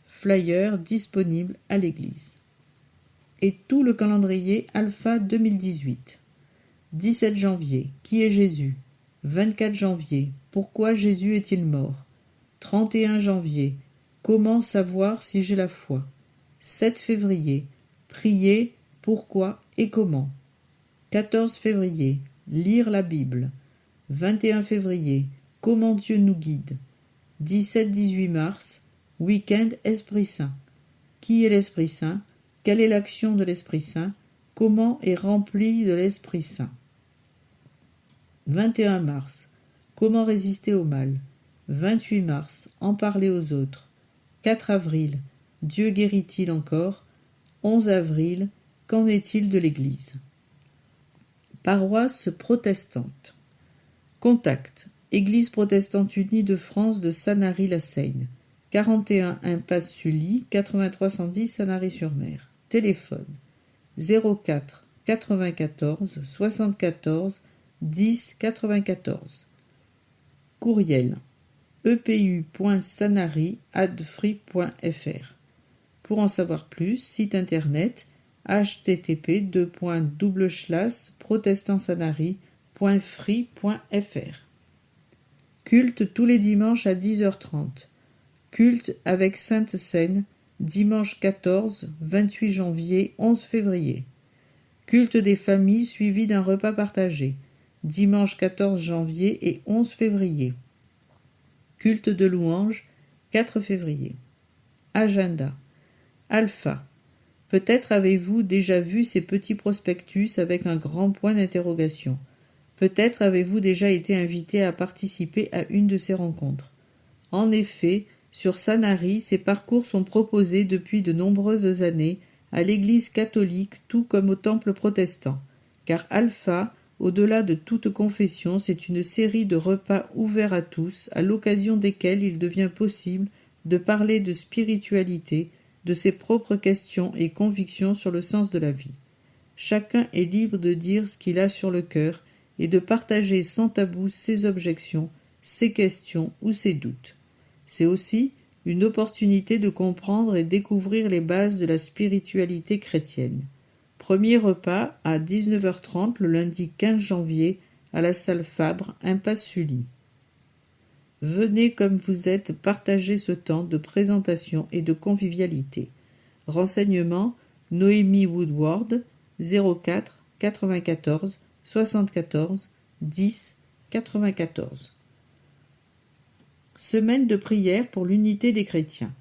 [SPEAKER 1] Flyer disponible à l'église. Et tout le calendrier Alpha 2018. 17 janvier, qui est Jésus? 24 janvier, pourquoi Jésus est-il mort? 31 janvier, comment savoir si j'ai la foi? 7 février, prier, pourquoi et comment? 14 février, lire la Bible. 21 février, comment Dieu nous guide. 17-18 mars, week-end Esprit Saint. Qui est l'Esprit Saint? Quelle est l'action de l'Esprit Saint? Comment est rempli de l'Esprit Saint? 21 mars, comment résister au mal? 28 mars, en parler aux autres. 4 avril, Dieu guérit-il encore? 11 avril, qu'en est-il de l'Église? Paroisse protestante. Contact, Église protestante unie de France de Sanary-la-Seigne. 41 impasse Sully, 83 110 Sanary-sur-Mer. Téléphone 04 94 74 10 94. Courriel epu.sanary@free.fr. Pour en savoir plus, site internet http://protestantsanary.free.fr. Culte tous les dimanches à 10h30. Culte avec Sainte Seine, dimanche 14, 28 janvier, 11 février. Culte des familles suivi d'un repas partagé, dimanche 14 janvier et 11 février. Culte de louange, 4 février. Agenda. Alpha. Peut-être avez-vous déjà vu ces petits prospectus avec un grand point d'interrogation. Peut-être avez-vous déjà été invité à participer à une de ces rencontres. En effet, sur Sanary, ces parcours sont proposés depuis de nombreuses années à l'Église catholique tout comme au temple protestant, car Alpha, au-delà de toute confession, c'est une série de repas ouverts à tous, à l'occasion desquels il devient possible de parler de spiritualité, de ses propres questions et convictions sur le sens de la vie. Chacun est libre de dire ce qu'il a sur le cœur et de partager sans tabou ses objections, ses questions ou ses doutes. C'est aussi une opportunité de comprendre et découvrir les bases de la spiritualité chrétienne. Premier repas à 19h30 le lundi 15 janvier à la salle Fabre, impasse Sully. Venez comme vous êtes partager ce temps de présentation et de convivialité. Renseignements Noémie Woodward 04 94 74 10 94. Semaine de prière pour l'unité des chrétiens.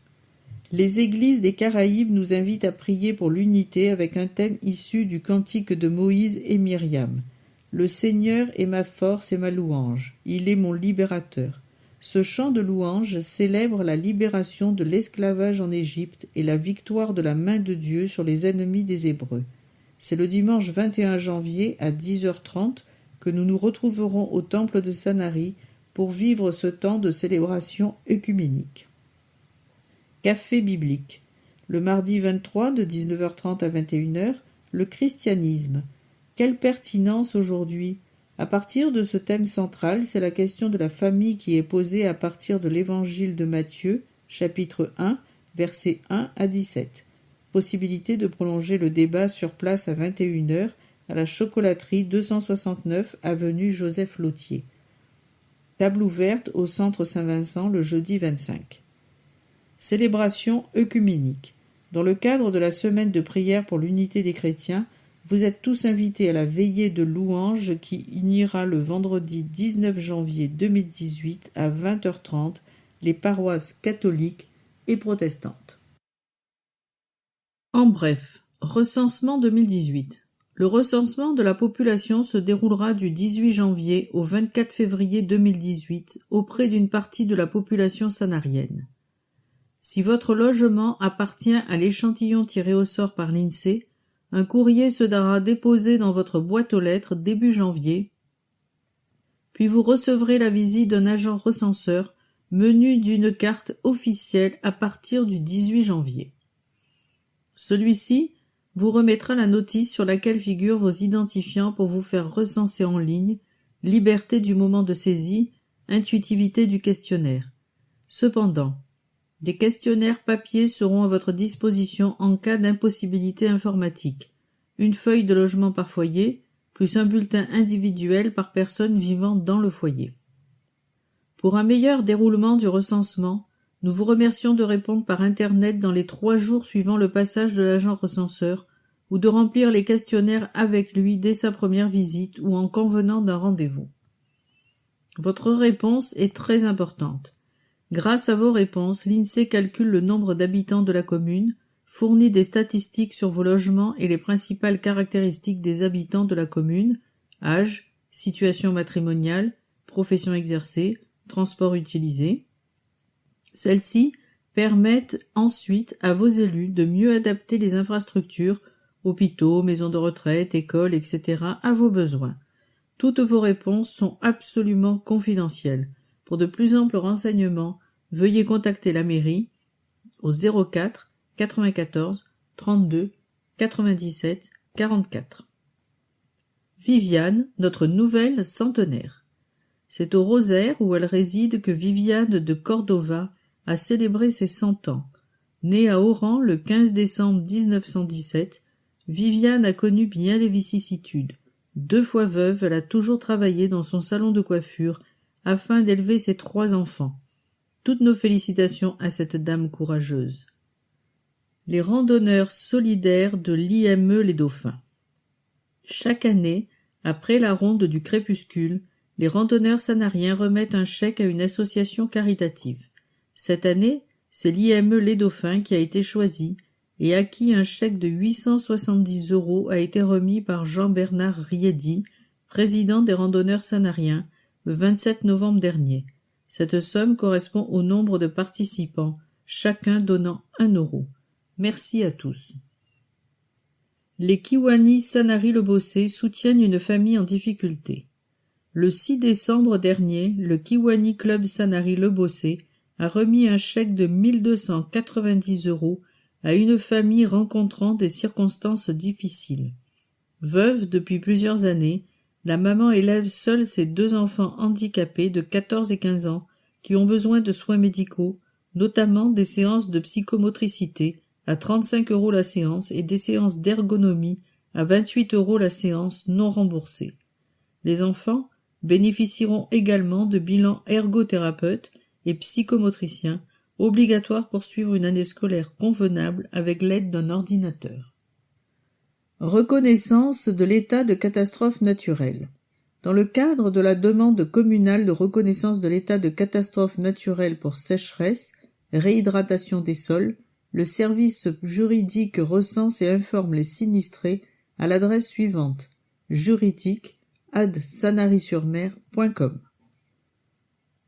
[SPEAKER 1] Les églises des Caraïbes nous invitent à prier pour l'unité avec un thème issu du cantique de Moïse et Myriam. Le Seigneur est ma force et ma louange, il est mon libérateur. Ce chant de louange célèbre la libération de l'esclavage en Égypte et la victoire de la main de Dieu sur les ennemis des Hébreux. C'est le dimanche 21 janvier à 10h30 que nous nous retrouverons au temple de Sanary pour vivre ce temps de célébration œcuménique. Café biblique. Le mardi 23 de 19h30 à 21h, le christianisme. Quelle pertinence aujourd'hui? À partir de ce thème central, c'est la question de la famille qui est posée à partir de l'évangile de Matthieu, chapitre 1, versets 1 à 17. Possibilité de prolonger le débat sur place à 21h à la chocolaterie 269 avenue Joseph Lautier. Table ouverte au centre Saint-Vincent le jeudi 25. Célébration œcuménique. Dans le cadre de la semaine de prière pour l'unité des chrétiens, vous êtes tous invités à la veillée de louange qui unira le vendredi 19 janvier 2018 à 20h30 les paroisses catholiques et protestantes. En bref, Recensement 2018. Le recensement de la population se déroulera du 18 janvier au 24 février 2018 auprès d'une partie de la population sanarienne. Si votre logement appartient à l'échantillon tiré au sort par l'INSEE, un courrier sera déposé dans votre boîte aux lettres début janvier, puis vous recevrez la visite d'un agent recenseur menu d'une carte officielle à partir du 18 janvier. Celui-ci vous remettra la notice sur laquelle figurent vos identifiants pour vous faire recenser en ligne, liberté du moment de saisie, intuitivité du questionnaire. Cependant, des questionnaires papier seront à votre disposition en cas d'impossibilité informatique. Une feuille de logement par foyer, plus un bulletin individuel par personne vivant dans le foyer. Pour un meilleur déroulement du recensement, nous vous remercions de répondre par Internet dans les 3 jours suivant le passage de l'agent recenseur ou de remplir les questionnaires avec lui dès sa première visite ou en convenant d'un rendez-vous. Votre réponse est très importante. Grâce à vos réponses, l'INSEE calcule le nombre d'habitants de la commune, fournit des statistiques sur vos logements et les principales caractéristiques des habitants de la commune, âge, situation matrimoniale, profession exercée, transport utilisé. Celles-ci permettent ensuite à vos élus de mieux adapter les infrastructures, hôpitaux, maisons de retraite, écoles, etc. à vos besoins. Toutes vos réponses sont absolument confidentielles. Pour de plus amples renseignements, veuillez contacter la mairie au 04 94 32 97 44. Viviane, notre nouvelle centenaire. C'est au Rosaire où elle réside que Viviane de Cordova a célébré ses 100 ans. Née à Oran le 15 décembre 1917, Viviane a connu bien des vicissitudes. 2 fois veuve, elle a toujours travaillé dans son salon de coiffure afin d'élever ses 3 enfants. Toutes nos félicitations à cette dame courageuse. Les randonneurs solidaires de l'IME Les Dauphins. Chaque année, après la ronde du crépuscule, les randonneurs sanariens remettent un chèque à une association caritative. Cette année, c'est l'IME Les Dauphins qui a été choisi et à qui un chèque de 870 € a été remis par Jean-Bernard Riedi, président des randonneurs sanariens, le 27 novembre dernier. Cette somme correspond au nombre de participants, chacun donnant 1 €. Merci à tous. Les Kiwani Sanary Le Bossé soutiennent une famille en difficulté. Le 6 décembre dernier, le Kiwani Club Sanary Le Bossé a remis un chèque de 1 290 € à une famille rencontrant des circonstances difficiles. Veuve depuis plusieurs années, la maman élève seule ses 2 enfants handicapés de 14 et 15 ans qui ont besoin de soins médicaux, notamment des séances de psychomotricité à 35 € la séance et des séances d'ergonomie à 28 € la séance non remboursées. Les enfants bénéficieront également de bilans ergothérapeutes et psychomotriciens obligatoires pour suivre une année scolaire convenable avec l'aide d'un ordinateur. Reconnaissance de l'état de catastrophe naturelle. Dans le cadre de la demande communale de reconnaissance de l'état de catastrophe naturelle pour sécheresse, réhydratation des sols, le service juridique recense et informe les sinistrés à l'adresse suivante: juridique@sanary-sur-mer.com.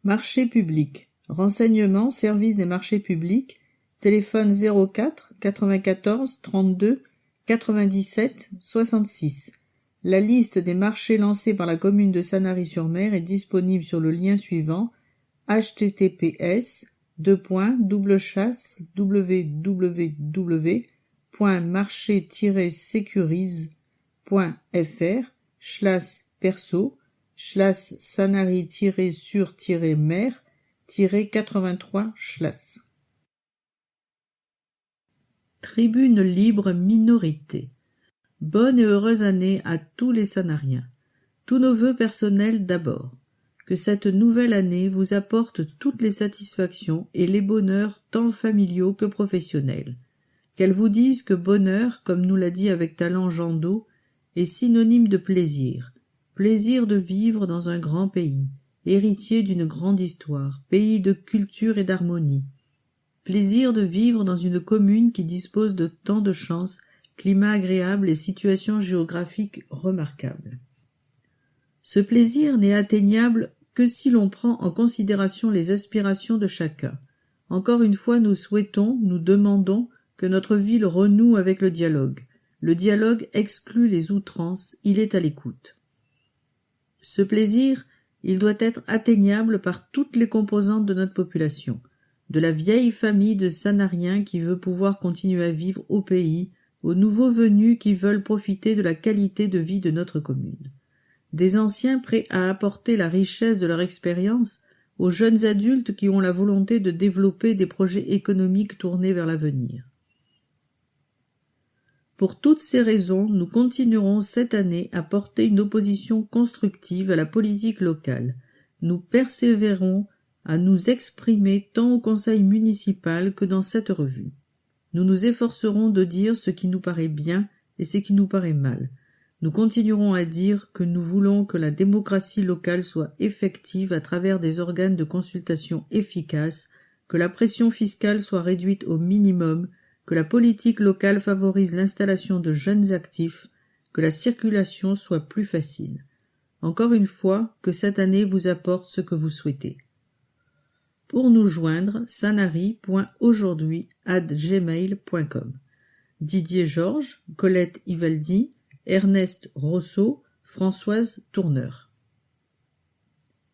[SPEAKER 1] Marché public. Renseignements, service des marchés publics, téléphone 04 94 32 97 66. La liste des marchés lancés par la commune de Sanary-sur-Mer est disponible sur le lien suivant: https://www.marché-sécurise.fr/sanary-sur-mer-83/. Tribune libre minorité. Bonne et heureuse année à tous les sanariens. Tous nos vœux personnels d'abord. Que cette nouvelle année vous apporte toutes les satisfactions et les bonheurs tant familiaux que professionnels. Qu'elle vous dise que bonheur, comme nous l'a dit avec talent Jean Do, est synonyme de plaisir. Plaisir de vivre dans un grand pays, héritier d'une grande histoire, pays de culture et d'harmonie. Plaisir de vivre dans une commune qui dispose de tant de chances climat agréable et situation géographique remarquable. Ce plaisir n'est atteignable que si l'on prend en considération les aspirations de chacun. Encore une fois, nous souhaitons, nous demandons que notre ville renoue avec le dialogue. Le dialogue exclut les outrances, il est à l'écoute. Ce plaisir, il doit être atteignable par toutes les composantes de notre population, de la vieille famille de Sanariens qui veut pouvoir continuer à vivre au pays, aux nouveaux venus qui veulent profiter de la qualité de vie de notre commune. Des anciens prêts à apporter la richesse de leur expérience aux jeunes adultes qui ont la volonté de développer des projets économiques tournés vers l'avenir. Pour toutes ces raisons, nous continuerons cette année à porter une opposition constructive à la politique locale. Nous persévérons à nous exprimer tant au conseil municipal que dans cette revue. Nous nous efforcerons de dire ce qui nous paraît bien et ce qui nous paraît mal. Nous continuerons à dire que nous voulons que la démocratie locale soit effective à travers des organes de consultation efficaces, que la pression fiscale soit réduite au minimum, que la politique locale favorise l'installation de jeunes actifs, que la circulation soit plus facile. Encore une fois, que cette année vous apporte ce que vous souhaitez. Pour nous joindre, sanary.aujourd'hui@gmail.com. Didier Georges, Colette Ivaldi, Ernest Rousseau, Françoise Tourneur.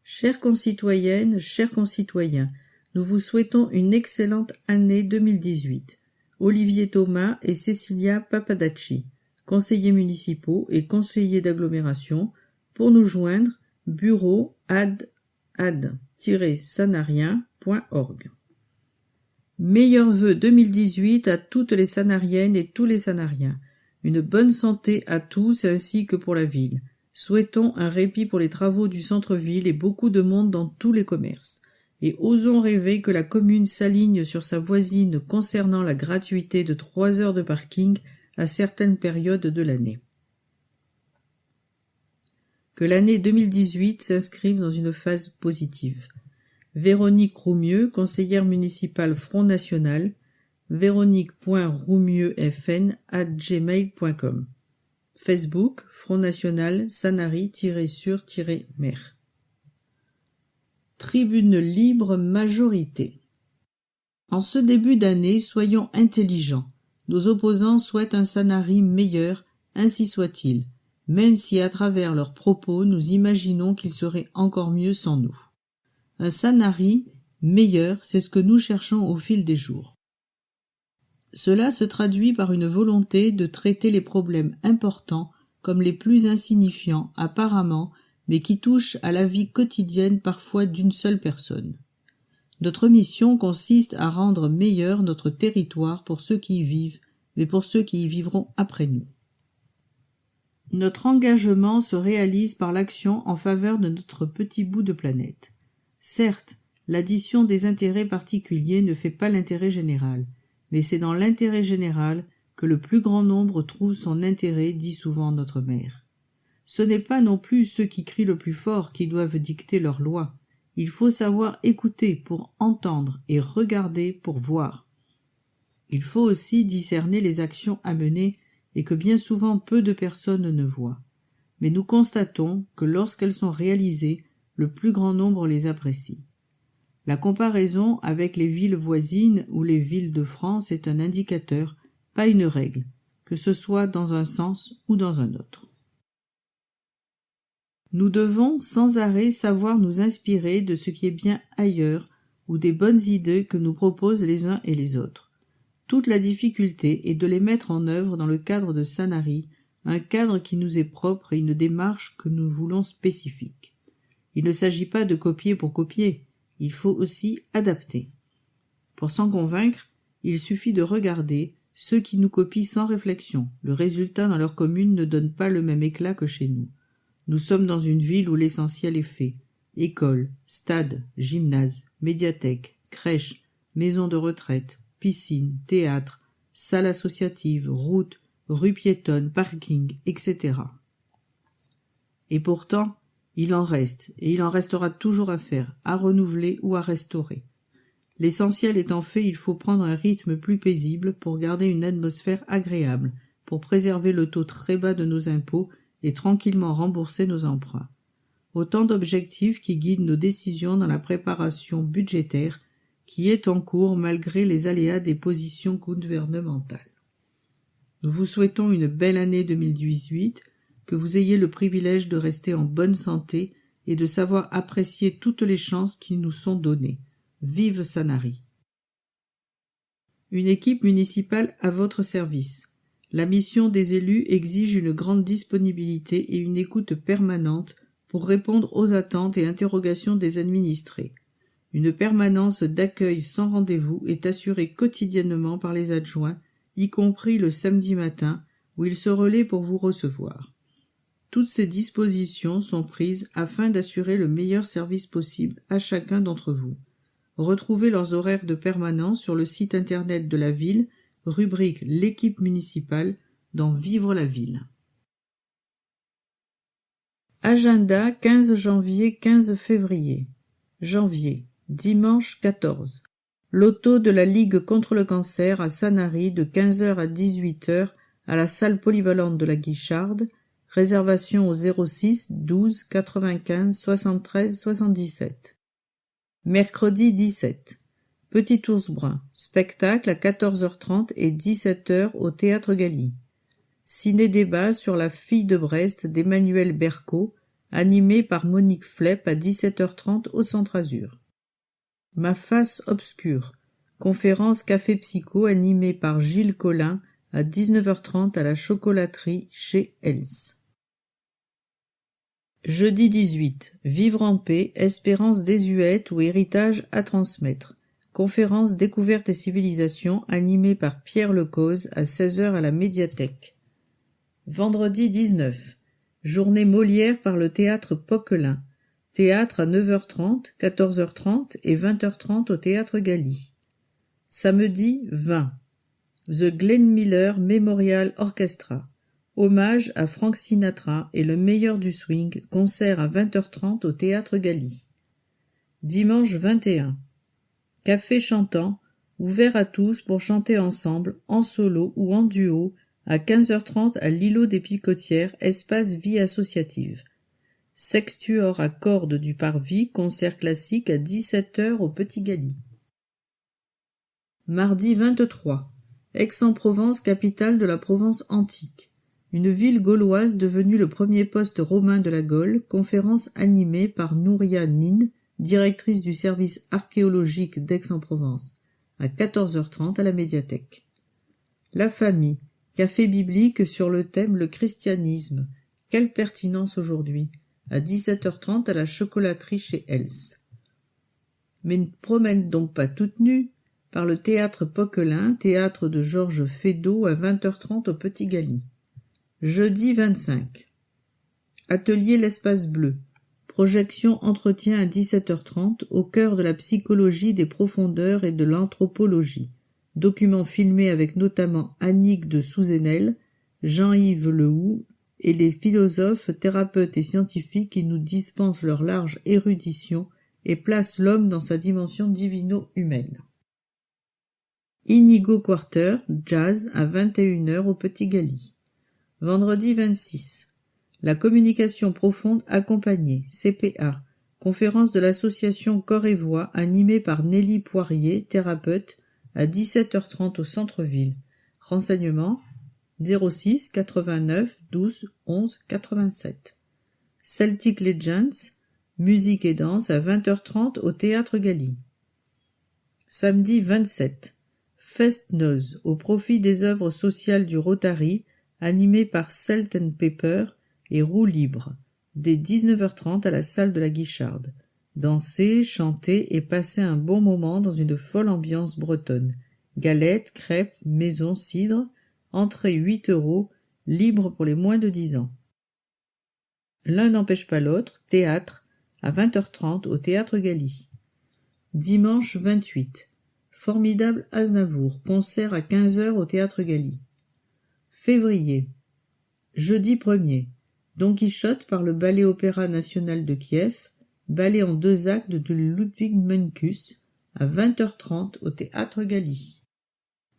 [SPEAKER 1] Chères concitoyennes, chers concitoyens, nous vous souhaitons une excellente année 2018. Olivier Thomas et Cecilia Papadacci, conseillers municipaux et conseillers d'agglomération. Pour nous joindre, bureau ad-sanarien.org. Meilleurs vœux 2018 à toutes les Sanariennes et tous les Sanariens. Une bonne santé à tous ainsi que pour la ville. Souhaitons un répit pour les travaux du centre-ville et beaucoup de monde dans tous les commerces. Et osons rêver que la commune s'aligne sur sa voisine concernant la gratuité de 3 heures de parking à certaines périodes de l'année. Que l'année 2018 s'inscrive dans une phase positive. Véronique Roumieux, conseillère municipale Front National, véronique.roumieuxfn@gmail.com. Facebook, Front National, Sanary-sur-mer. Tribune libre majorité. En ce début d'année, soyons intelligents. Nos opposants souhaitent un Sanary meilleur, ainsi soit-il, même si à travers leurs propos nous imaginons qu'il serait encore mieux sans nous. Un Sanary meilleur, c'est ce que nous cherchons au fil des jours. Cela se traduit par une volonté de traiter les problèmes importants comme les plus insignifiants apparemment, mais qui touchent à la vie quotidienne parfois d'une seule personne. Notre mission consiste à rendre meilleur notre territoire pour ceux qui y vivent, mais pour ceux qui y vivront après nous. Notre engagement se réalise par l'action en faveur de notre petit bout de planète. Certes, l'addition des intérêts particuliers ne fait pas l'intérêt général, mais c'est dans l'intérêt général que le plus grand nombre trouve son intérêt, dit souvent notre mère. Ce n'est pas non plus ceux qui crient le plus fort qui doivent dicter leurs lois. Il faut savoir écouter pour entendre et regarder pour voir. Il faut aussi discerner les actions à mener et que bien souvent peu de personnes ne voient. Mais nous constatons que lorsqu'elles sont réalisées, le plus grand nombre les apprécie. La comparaison avec les villes voisines ou les villes de France est un indicateur, pas une règle, que ce soit dans un sens ou dans un autre. Nous devons sans arrêt savoir nous inspirer de ce qui est bien ailleurs ou des bonnes idées que nous proposent les uns et les autres. Toute la difficulté est de les mettre en œuvre dans le cadre de Sanary, un cadre qui nous est propre et une démarche que nous voulons spécifique. Il ne s'agit pas de copier pour copier, il faut aussi adapter. Pour s'en convaincre, il suffit de regarder ceux qui nous copient sans réflexion. Le résultat dans leur commune ne donne pas le même éclat que chez nous. Nous sommes dans une ville où l'essentiel est fait. École, stade, gymnase, médiathèque, crèche, maison de retraite, piscine, théâtre, salle associative, route, rue piétonne, parking, etc. Et pourtant, il en reste, et il en restera toujours à faire, à renouveler ou à restaurer. L'essentiel étant fait, il faut prendre un rythme plus paisible pour garder une atmosphère agréable, pour préserver le taux très bas de nos impôts et tranquillement rembourser nos emprunts. Autant d'objectifs qui guident nos décisions dans la préparation budgétaire qui est en cours malgré les aléas des positions gouvernementales. Nous vous souhaitons une belle année 2018, que vous ayez le privilège de rester en bonne santé et de savoir apprécier toutes les chances qui nous sont données. Vive Sanary! Une équipe municipale à votre service. La mission des élus exige une grande disponibilité et une écoute permanente pour répondre aux attentes et interrogations des administrés. Une permanence d'accueil sans rendez-vous est assurée quotidiennement par les adjoints, y compris le samedi matin, où ils se relaient pour vous recevoir. Toutes ces dispositions sont prises afin d'assurer le meilleur service possible à chacun d'entre vous. Retrouvez leurs horaires de permanence sur le site internet de la ville, rubrique L'équipe municipale, dans Vivre la ville. Agenda 15 janvier 15 février. Janvier, dimanche 14. Loto de la Ligue contre le cancer à Sanary de 15h à 18h à la salle polyvalente de la Guicharde. Réservation au 06 12 95 73 77. Mercredi 17. Petit ours brun. Spectacle à 14h30 et 17h au Théâtre Galy. Ciné-débat sur La fille de Brest d'Emmanuel Berco, animé par Monique Flepp à 17h30 au Centre Azur. Ma face obscure. Conférence Café Psycho animée par Gilles Collin à 19h30 à la chocolaterie chez Els. Jeudi 18. Vivre en paix, espérance désuète ou héritage à transmettre. Conférence Découverte et civilisation animée par Pierre Lecause à 16h à la médiathèque. Vendredi 19. Journée Molière par le théâtre Poquelin. Théâtre à 9h30, 14h30 et 20h30 au Théâtre Galy. Samedi 20. The Glenn Miller Memorial Orchestra. Hommage à Frank Sinatra et le meilleur du swing, concert à 20h30 au Théâtre Galy. Dimanche 21. Café chantant, ouvert à tous pour chanter ensemble, en solo ou en duo, à 15h30 à l'îlot des Picotières, espace vie associative. Sextuor à cordes du Parvis, concert classique à 17h au Petit Galy. Mardi 23. Aix-en-Provence, capitale de la Provence antique. Une ville gauloise devenue le premier poste romain de la Gaule, conférence animée par Nouria Nin, directrice du service archéologique d'Aix-en-Provence, à 14h30 à la médiathèque. La famille, café biblique sur le thème le christianisme. Quelle pertinence aujourd'hui, à 17h30 à la chocolaterie chez Els. Mais ne promène donc pas toute nue, par le théâtre Poquelin, théâtre de Georges Feydeau à 20h30 au Petit Galy. Jeudi 25. Atelier l'Espace Bleu. Projection entretien à 17h30 au cœur de la psychologie des profondeurs et de l'anthropologie. Document filmé avec notamment Annick de Souzenel, Jean-Yves Lehoux et les philosophes, thérapeutes et scientifiques qui nous dispensent leur large érudition et placent l'homme dans sa dimension divino-humaine. Inigo Quarter, jazz à 21h au Petit Galy. Vendredi 26. La communication profonde accompagnée, CPA, conférence de l'association Corps et Voix animée par Nelly Poirier, thérapeute, à 17h30 au centre-ville. Renseignements 06 89 12 11 87. Celtic Legends, musique et danse à 20h30 au Théâtre Galy. Samedi 27. Fest-Noz au profit des œuvres sociales du Rotary, animé par Salt and Pepper et Roue Libre, dès 19h30 à la salle de la Guicharde. Danser, chanter et passer un bon moment dans une folle ambiance bretonne. Galettes, crêpes, maison, cidre, entrée 8 €, libre pour les moins de 10 ans. L'un n'empêche pas l'autre, théâtre, à 20h30 au Théâtre Galy. Dimanche 28. Formidable Aznavour, concert à 15h au Théâtre Galy. Février. Jeudi 1er. Don Quichotte par le Ballet Opéra National de Kiev, ballet en 2 actes de Ludwig Munkus, à 20h30 au Théâtre Galy.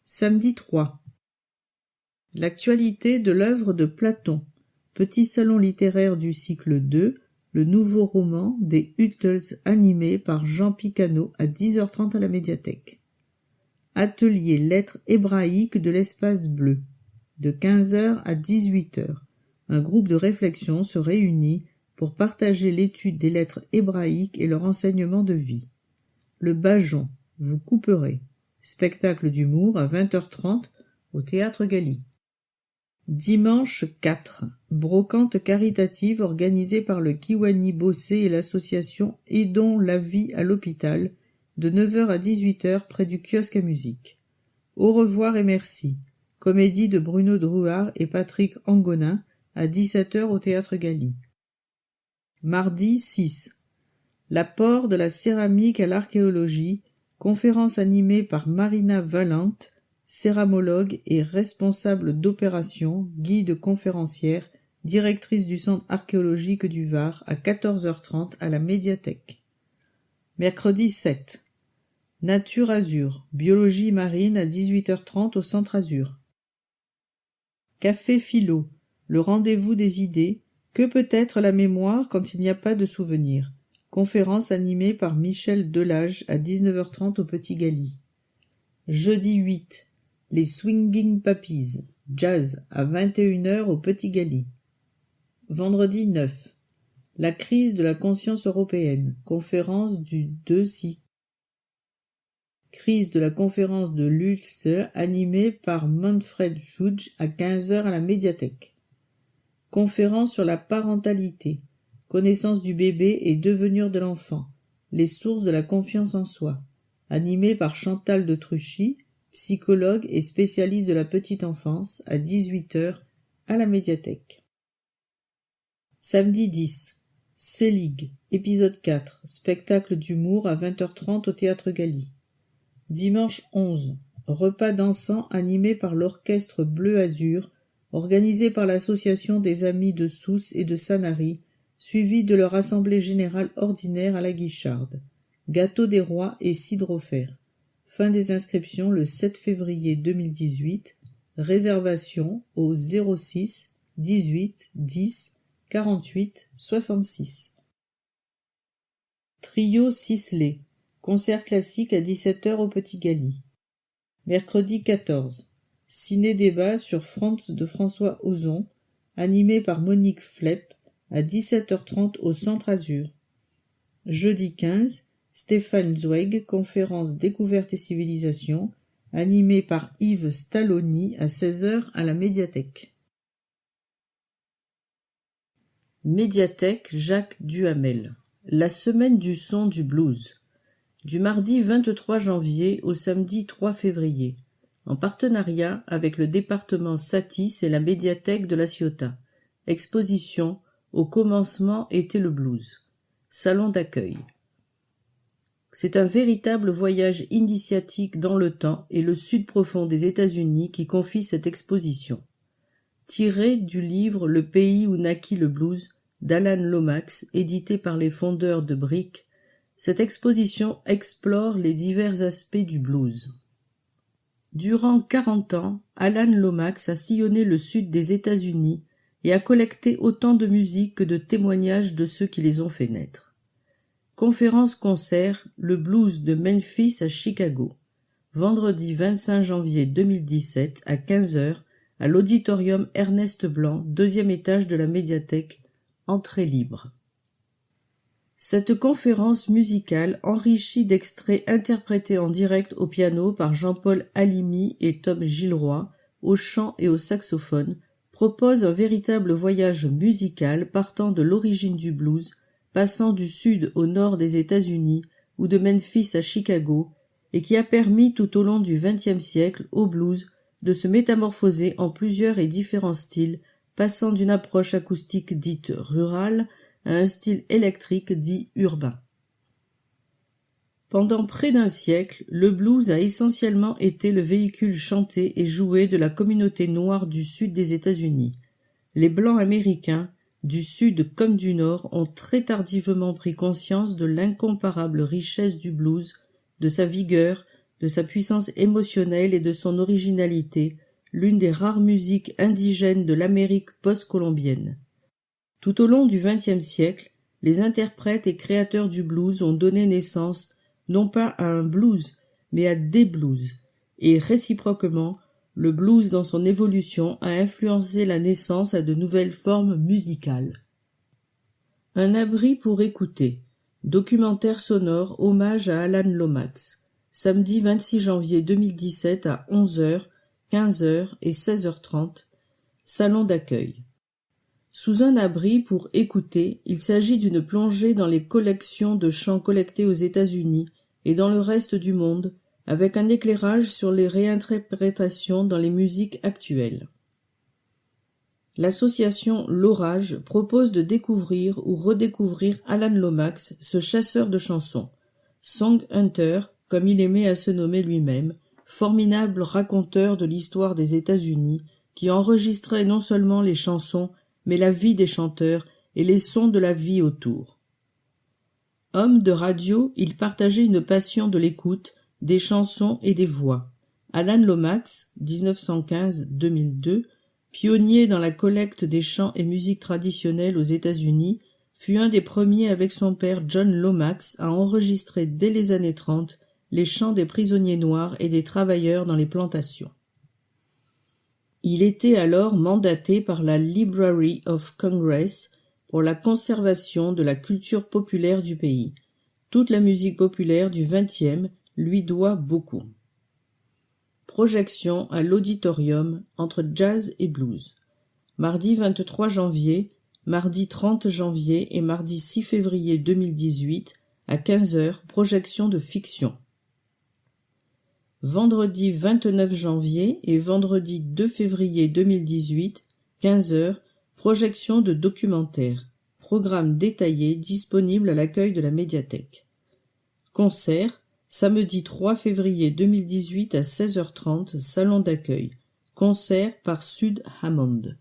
[SPEAKER 1] Samedi 3. L'actualité de l'œuvre de Platon. Petit salon littéraire du cycle 2, le nouveau roman des Huttles animé par Jean Picano à 10h30 à la médiathèque. Atelier lettres hébraïques de l'espace bleu. De 15h à 18h, un groupe de réflexion se réunit pour partager l'étude des lettres hébraïques et leur enseignement de vie. Le Bajon, vous couperez. Spectacle d'humour à 20h30 au Théâtre Galy. Dimanche 4, brocante caritative organisée par le Kiwani Bossé et l'association Aidons la vie à l'hôpital, de 9h à 18h près du kiosque à musique. Au revoir et merci. Comédie de Bruno Drouhard et Patrick Angonin à 17h au Théâtre Galy. Mardi 6. L'apport de la céramique à l'archéologie, conférence animée par Marina Valente, céramologue et responsable d'opération, guide conférencière, directrice du Centre archéologique du Var à 14h30 à la médiathèque. Mercredi 7. Nature Azur, biologie marine à 18h30 au Centre Azur. Café Philo, le rendez-vous des idées, que peut être la mémoire quand il n'y a pas de souvenirs. Conférence animée par Michel Delage à 19h30 au Petit Galy. Jeudi 8. Les Swinging Pappies, jazz à 21h au Petit Galy. Vendredi 9. La crise de la conscience européenne, conférence du 2-6. Crise de la conférence de Lulzer animée par Manfred Schudge à 15h à la médiathèque. Conférence sur la parentalité, connaissance du bébé et devenir de l'enfant, les sources de la confiance en soi, animée par Chantal de Truchy, psychologue et spécialiste de la petite enfance, à 18h à la médiathèque. Samedi 10. Selig, épisode 4, spectacle d'humour à 20h30 au Théâtre Galy. Dimanche 11. Repas dansant animé par l'Orchestre Bleu Azur, organisé par l'Association des Amis de Sousse et de Sanary, suivi de leur assemblée générale ordinaire à la Guicharde. Gâteau des rois et cidre offert. Fin des inscriptions le 7 février 2018. Réservation au 06 18 10 48 66. Trio Sisley. Concert classique à 17h au Petit Galy. Mercredi 14. Ciné-débat sur Franz de François Ozon, animé par Monique Flepp, à 17h30 au Centre Azur. Jeudi 15. Stéphane Zweig, conférence Découverte et civilisation, animée par Yves Stalloni à 16h à la médiathèque. Médiathèque Jacques Duhamel. La semaine du son du blues. Du mardi 23 janvier au samedi 3 février, en partenariat avec le département Satis et la médiathèque de La Ciotat. Exposition Au commencement était le blues. Salon d'accueil. C'est un véritable voyage initiatique dans le temps et le sud profond des États-Unis qui confie cette exposition. Tiré du livre Le pays où naquit le blues d'Alan Lomax, édité par les fondeurs de Brick, cette exposition explore les divers aspects du blues. Durant 40 ans, Alan Lomax a sillonné le sud des États-Unis et a collecté autant de musique que de témoignages de ceux qui les ont fait naître. Conférence-concert, le blues de Memphis à Chicago. Vendredi 25 janvier 2017 à 15h à l'auditorium Ernest Blanc, 2e étage de la médiathèque, entrée libre. Cette conférence musicale, enrichie d'extraits interprétés en direct au piano par Jean-Paul Halimi et Tom Gilroy, au chant et au saxophone, propose un véritable voyage musical partant de l'origine du blues, passant du sud au nord des États-Unis ou de Memphis à Chicago, et qui a permis tout au long du XXe siècle au blues de se métamorphoser en plusieurs et différents styles, passant d'une approche acoustique dite rurale à un style électrique dit urbain. Pendant près d'un siècle, le blues a essentiellement été le véhicule chanté et joué de la communauté noire du sud des États-Unis. Les Blancs américains, du sud comme du nord, ont très tardivement pris conscience de l'incomparable richesse du blues, de sa vigueur, de sa puissance émotionnelle et de son originalité, l'une des rares musiques indigènes de l'Amérique post-colombienne. Tout au long du XXe siècle, les interprètes et créateurs du blues ont donné naissance non pas à un blues, mais à des blues, et réciproquement, le blues dans son évolution a influencé la naissance à de nouvelles formes musicales. Un abri pour écouter. Documentaire sonore hommage à Alan Lomax. Samedi 26 janvier 2017 à 11h, 15h et 16h30. Salon d'accueil. Sous un abri pour écouter, il s'agit d'une plongée dans les collections de chants collectés aux États-Unis et dans le reste du monde, avec un éclairage sur les réinterprétations dans les musiques actuelles. L'association L'Orage propose de découvrir ou redécouvrir Alan Lomax, ce chasseur de chansons, Song Hunter, comme il aimait à se nommer lui-même, formidable raconteur de l'histoire des États-Unis, qui enregistrait non seulement les chansons, mais la vie des chanteurs et les sons de la vie autour. Homme de radio, il partageait une passion de l'écoute, des chansons et des voix. Alan Lomax, 1915-2002, pionnier dans la collecte des chants et musiques traditionnelles aux États-Unis, fut un des premiers avec son père John Lomax à enregistrer dès les années 30 les chants des prisonniers noirs et des travailleurs dans les plantations. Il était alors mandaté par la Library of Congress pour la conservation de la culture populaire du pays. Toute la musique populaire du XXe lui doit beaucoup. Projection à l'auditorium entre jazz et blues. Mardi 23 janvier, mardi 30 janvier et mardi 6 février 2018 à 15h, projection de fiction. Vendredi 29 janvier et vendredi 2 février 2018, 15h, projection de documentaire. Programme détaillé disponible à l'accueil de la médiathèque. Concert, samedi 3 février 2018 à 16h30, salon d'accueil. Concert par Sud Hammond.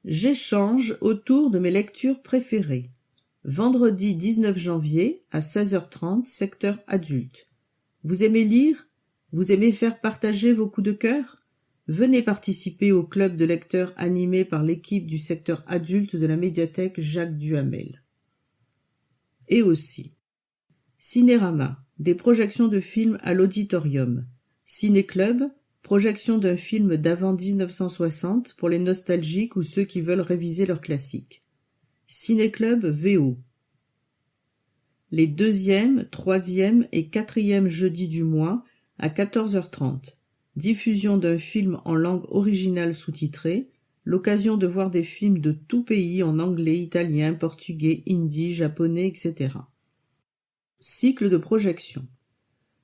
[SPEAKER 1] J'échange autour de mes lectures préférées. Vendredi 19 janvier à 16h30, secteur adulte. Vous aimez lire? Vous aimez faire partager vos coups de cœur? Venez participer au club de lecteurs animé par l'équipe du secteur adulte de la médiathèque Jacques Duhamel. Et aussi Cinérama, des projections de films à l'auditorium. Ciné-club, projection d'un film d'avant 1960 pour les nostalgiques ou ceux qui veulent réviser leurs classiques. Ciné-club VO. Les 2e, 3e et 4e jeudis du mois à 14h30. Diffusion d'un film en langue originale sous-titrée, l'occasion de voir des films de tout pays en anglais, italien, portugais, hindi, japonais, etc. Cycle de projection.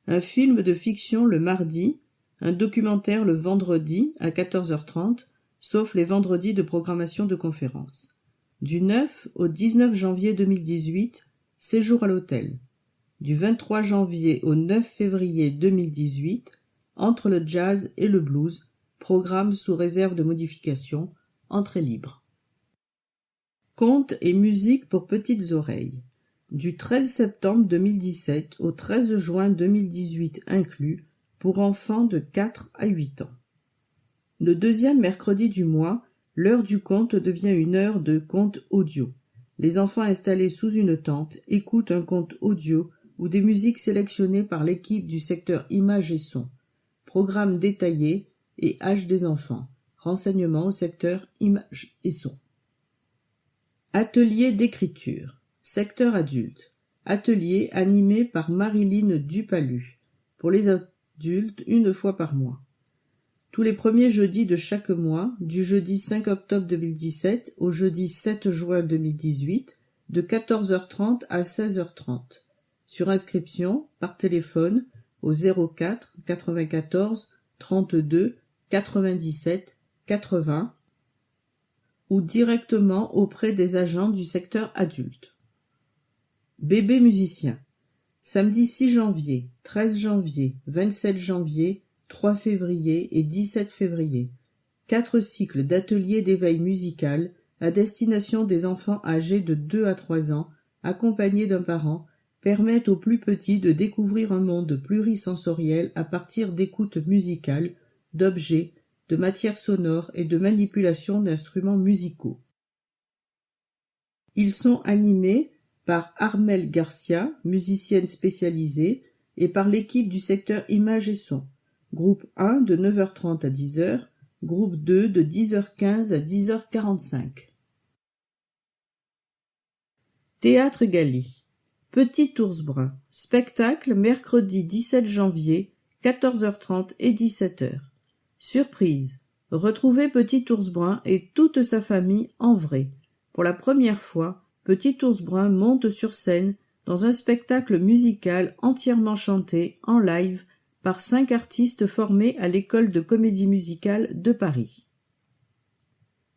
[SPEAKER 1] Un film de fiction le mardi, un documentaire le vendredi à 14h30, sauf les vendredis de programmation de conférences. Du 9 au 19 janvier 2018, séjour à l'hôtel. Du 23 janvier au 9 février 2018, entre le jazz et le blues, programme sous réserve de modification, entrée libre. Contes et musique pour petites oreilles. Du 13 septembre 2017 au 13 juin 2018 inclus, pour enfants de 4 à 8 ans. Le 2e mercredi du mois, l'heure du conte devient une heure de conte audio. Les enfants installés sous une tente écoutent un conte audio ou des musiques sélectionnées par l'équipe du secteur images et son. Programme détaillé et âge des enfants. Renseignements au secteur images et son. Atelier d'écriture. Secteur adulte. Atelier animé par Marilyn Dupalu. Pour les adultes, 1 fois par mois. Tous les premiers jeudis de chaque mois, du jeudi 5 octobre 2017 au jeudi 7 juin 2018, de 14h30 à 16h30. Sur inscription, par téléphone, au 04 94 32 97 80 ou directement auprès des agents du secteur adulte. Bébé musicien. Samedi 6 janvier, 13 janvier, 27 janvier, 3 février et 17 février. 4 cycles d'ateliers d'éveil musical à destination des enfants âgés de 2 à 3 ans, accompagnés d'un parent, permettent aux plus petits de découvrir un monde plurisensoriel à partir d'écoutes musicales, d'objets, de matière sonore et de manipulation d'instruments musicaux. Ils sont animés par Armel Garcia, musicienne spécialisée, et par l'équipe du secteur images et son. Groupe 1 de 9h30 à 10h, groupe 2 de 10h15 à 10h45. Théâtre Galie. Petit Ours Brun. Spectacle mercredi 17 janvier, 14h30 et 17h. Surprise. Retrouvez Petit Ours Brun et toute sa famille en vrai. Pour la première fois, Petit Ours Brun monte sur scène dans un spectacle musical entièrement chanté en live par 5 artistes formés à l'école de comédie musicale de Paris.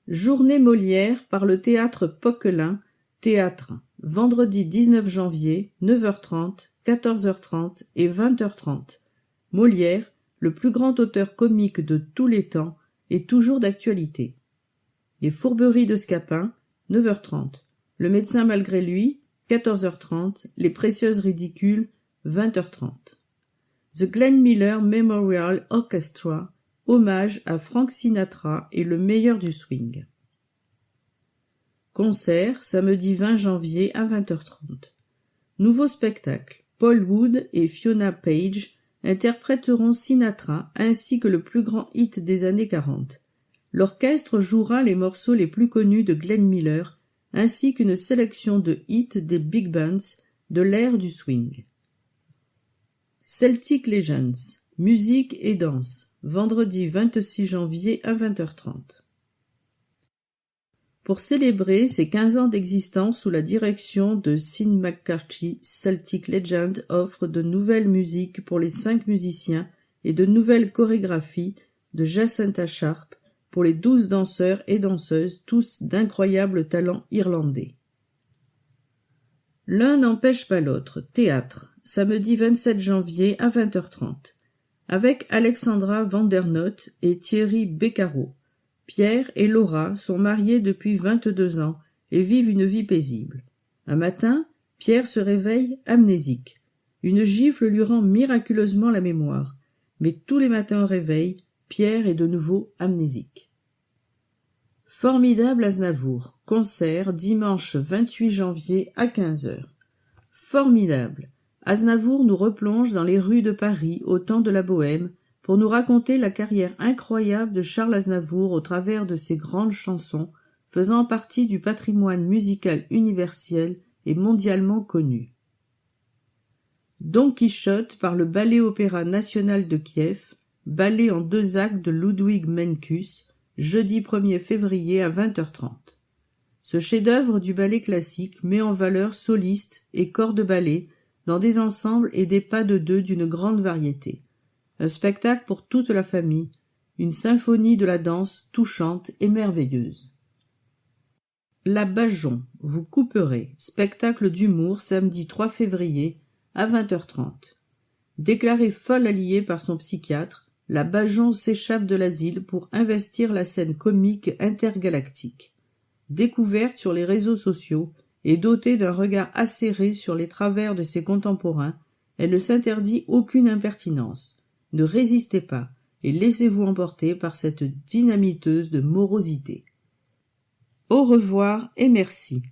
[SPEAKER 1] Journée Molière par le théâtre Poquelin, théâtre, vendredi 19 janvier, 9h30, 14h30 et 20h30. Molière, le plus grand auteur comique de tous les temps, est toujours d'actualité. Les Fourberies de Scapin, 9h30. Le médecin malgré lui, 14h30. Les Précieuses ridicules, 20h30. The Glenn Miller Memorial Orchestra, hommage à Frank Sinatra et le meilleur du swing. Concert, samedi 20 janvier à 20h30. Nouveau spectacle. Paul Wood et Fiona Page interpréteront Sinatra ainsi que le plus grand hit des années 40. L'orchestre jouera les morceaux les plus connus de Glenn Miller ainsi qu'une sélection de hits des big bands de l'ère du swing. Celtic Legends, musique et danse, vendredi 26 janvier à 20h30. Pour célébrer ses 15 ans d'existence sous la direction de Sean McCarthy, Celtic Legend offre de nouvelles musiques pour les 5 musiciens et de nouvelles chorégraphies de Jacintha Sharp pour les 12 danseurs et danseuses, tous d'incroyables talents irlandais. L'un n'empêche pas l'autre. Théâtre, samedi 27 janvier à 20h30, avec Alexandra Vandernoot et Thierry Beccaro. Pierre et Laura sont mariés depuis 22 ans et vivent une vie paisible. Un matin, Pierre se réveille amnésique. Une gifle lui rend miraculeusement la mémoire, mais tous les matins au réveil, Pierre est de nouveau amnésique. Formidable Aznavour, concert dimanche 28 janvier à 15h. Formidable. Aznavour nous replonge dans les rues de Paris au temps de la Bohème pour nous raconter la carrière incroyable de Charles Aznavour au travers de ses grandes chansons faisant partie du patrimoine musical universel et mondialement connu. Don Quichotte par le Ballet-Opéra National de Kiev, ballet en 2 actes de Ludwig Menckus, jeudi 1er février à 20h30. Ce chef-d'œuvre du ballet classique met en valeur solistes et corps de ballet dans des ensembles et des pas de deux d'une grande variété. Un spectacle pour toute la famille, une symphonie de la danse touchante et merveilleuse. La Bajon, vous couperez, spectacle d'humour samedi 3 février à 20h30. Déclarée folle alliée par son psychiatre, la Bajon s'échappe de l'asile pour investir la scène comique intergalactique. Découverte sur les réseaux sociaux et dotée d'un regard acéré sur les travers de ses contemporains, elle ne s'interdit aucune impertinence. Ne résistez pas et laissez-vous emporter par cette dynamiteuse de morosité. Au revoir et merci.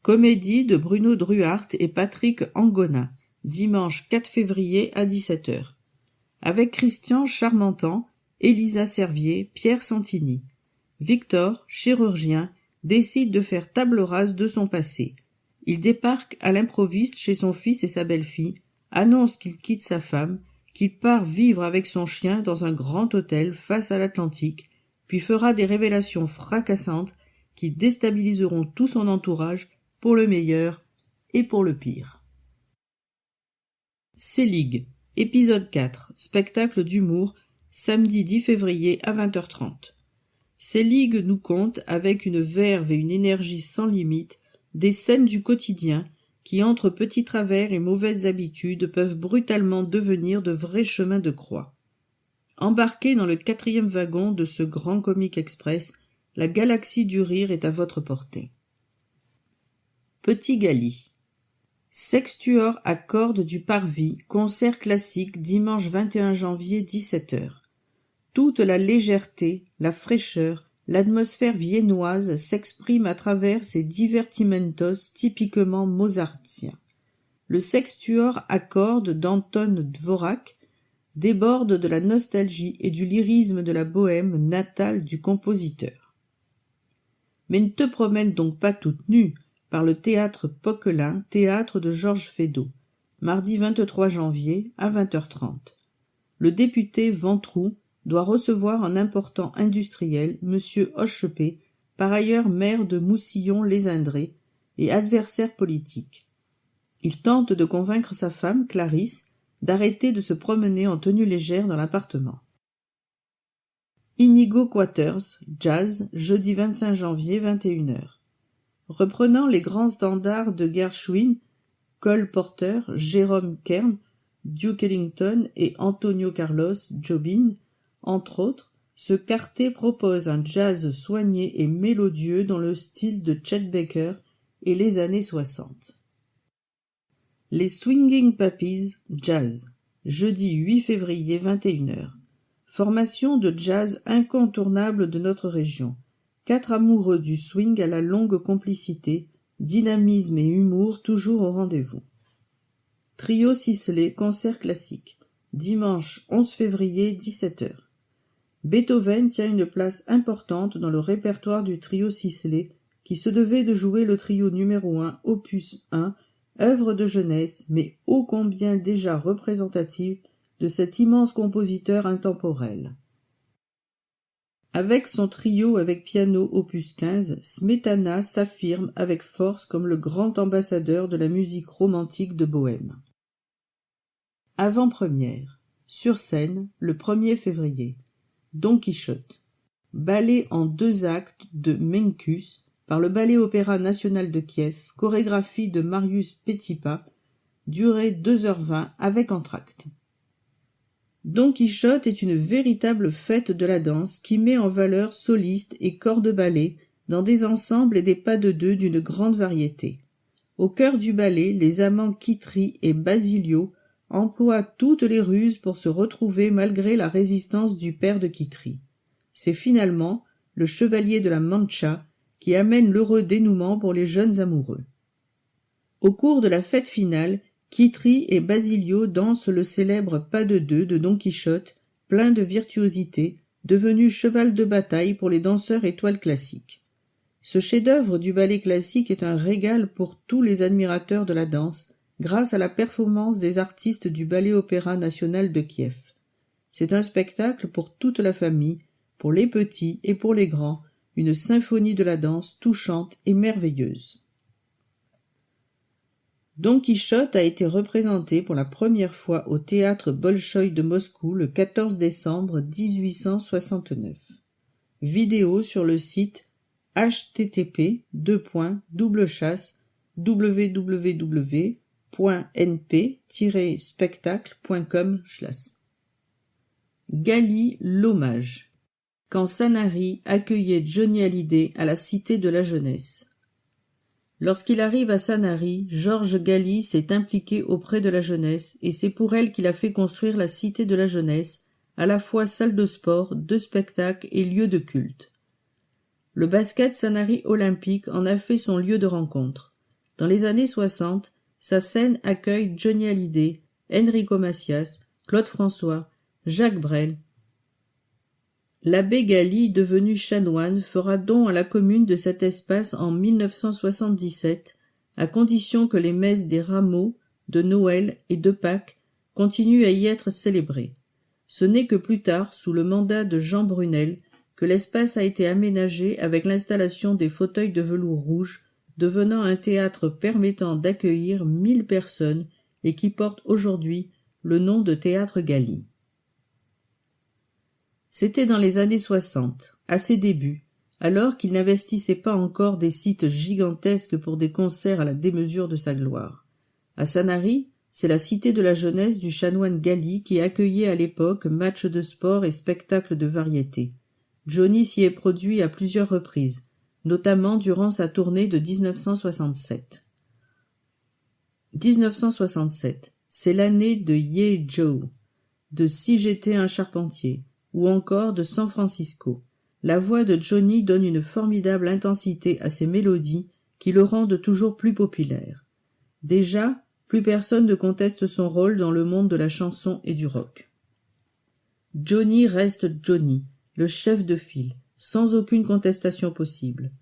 [SPEAKER 1] Comédie de Bruno Druart et Patrick Angona, dimanche 4 février à 17h. Avec Christian Charmentan, Elisa Servier, Pierre Santini. Victor, chirurgien, décide de faire table rase de son passé. Il débarque à l'improviste chez son fils et sa belle-fille, annonce qu'il quitte sa femme, qu'il part vivre avec son chien dans un grand hôtel face à l'Atlantique, puis fera des révélations fracassantes qui déstabiliseront tout son entourage pour le meilleur et pour le pire. Selig, épisode 4, spectacle d'humour, samedi 10 février à 20h30. Selig nous conte, avec une verve et une énergie sans limite, des scènes du quotidien qui, entre petits travers et mauvaises habitudes, peuvent brutalement devenir de vrais chemins de croix. Embarquez dans le 4e wagon de ce grand comique express, la galaxie du rire est à votre portée. Petit Gali. Sextuor à cordes du Parvis, concert classique dimanche 21 janvier 17h. Toute la légèreté, la fraîcheur, l'atmosphère viennoise s'exprime à travers ces divertimentos typiquement mozartiens. Le sextuor à cordes d'Anton Dvorak déborde de la nostalgie et du lyrisme de la bohème natale du compositeur. Mais ne te promène donc pas toute nue par le théâtre Poquelin, théâtre de Georges Feydeau, mardi 23 janvier à 20h30. Le député Ventroux doit recevoir un important industriel, M. Hochepé, par ailleurs maire de Moussillon-les-Indrés et adversaire politique. Il tente de convaincre sa femme, Clarisse, d'arrêter de se promener en tenue légère dans l'appartement. Inigo Quaterz, jazz, jeudi 25 janvier, 21h. Reprenant les grands standards de Gershwin, Cole Porter, Jérôme Kern, Duke Ellington et Antonio Carlos Jobim, entre autres, ce quartet propose un jazz soigné et mélodieux dans le style de Chet Baker et les années 60. Les Swinging Pappies, jazz, jeudi 8 février 21h. Formation de jazz incontournable de notre région. 4 amoureux du swing à la longue complicité, dynamisme et humour toujours au rendez-vous. Trio Sisley, concert classique. Dimanche 11 février, 17h. Beethoven tient une place importante dans le répertoire du trio Sisley, qui se devait de jouer le trio numéro 1, opus 1, œuvre de jeunesse, mais ô combien déjà représentative de cet immense compositeur intemporel. Avec son trio avec piano opus 15, Smetana s'affirme avec force comme le grand ambassadeur de la musique romantique de Bohême. Avant-première. Sur scène, le 1er février. Don Quichotte. Ballet en 2 actes de Menkûs par le Ballet Opéra National de Kiev, chorégraphie de Marius Petipa, durée 2h20 avec entr'acte. Don Quichotte est une véritable fête de la danse qui met en valeur solistes et corps de ballet dans des ensembles et des pas de deux d'une grande variété. Au cœur du ballet, les amants Kitri et Basilio emploient toutes les ruses pour se retrouver malgré la résistance du père de Kitri. C'est finalement le chevalier de la Mancha qui amène l'heureux dénouement pour les jeunes amoureux. Au cours de la fête finale, Kitri et Basilio dansent le célèbre pas de deux de Don Quichotte, plein de virtuosité, devenu cheval de bataille pour les danseurs étoiles classiques. Ce chef-d'œuvre du ballet classique est un régal pour tous les admirateurs de la danse, grâce à la performance des artistes du Ballet Opéra National de Kiev. C'est un spectacle pour toute la famille, pour les petits et pour les grands, une symphonie de la danse touchante et merveilleuse. Don Quichotte a été représenté pour la première fois au théâtre Bolchoï de Moscou le 14 décembre 1869. Vidéo sur le site http://www.np-spectacle.com/. Gali l'hommage. Quand Sanary accueillait Johnny Hallyday à la Cité de la Jeunesse. Lorsqu'il arrive à Sanary, Georges Gali s'est impliqué auprès de la jeunesse et c'est pour elle qu'il a fait construire la Cité de la Jeunesse, à la fois salle de sport, de spectacle et lieu de culte. Le basket Sanary Olympique en a fait son lieu de rencontre. Dans les années 60, sa scène accueille Johnny Hallyday, Enrico Macias, Claude François, Jacques Brel. L'abbé Gali, devenu chanoine, fera don à la commune de cet espace en 1977, à condition que les messes des Rameaux, de Noël et de Pâques continuent à y être célébrées. Ce n'est que plus tard, sous le mandat de Jean Brunel, que l'espace a été aménagé avec l'installation des fauteuils de velours rouge, devenant un théâtre permettant d'accueillir 1000 personnes et qui porte aujourd'hui le nom de Théâtre Gali. C'était dans les années 60, à ses débuts, alors qu'il n'investissait pas encore des sites gigantesques pour des concerts à la démesure de sa gloire. À Sanary, c'est la Cité de la Jeunesse du chanoine Gali qui accueillait à l'époque matchs de sport et spectacles de variété. Johnny s'y est produit à plusieurs reprises, notamment durant sa tournée de 1967. 1967, c'est l'année de Yeah Joe, de Si j'étais un charpentier, ou encore de San Francisco. La voix de Johnny donne une formidable intensité à ses mélodies qui le rendent toujours plus populaire. Déjà, plus personne ne conteste son rôle dans le monde de la chanson et du rock. Johnny reste Johnny, le chef de file, sans aucune contestation possible.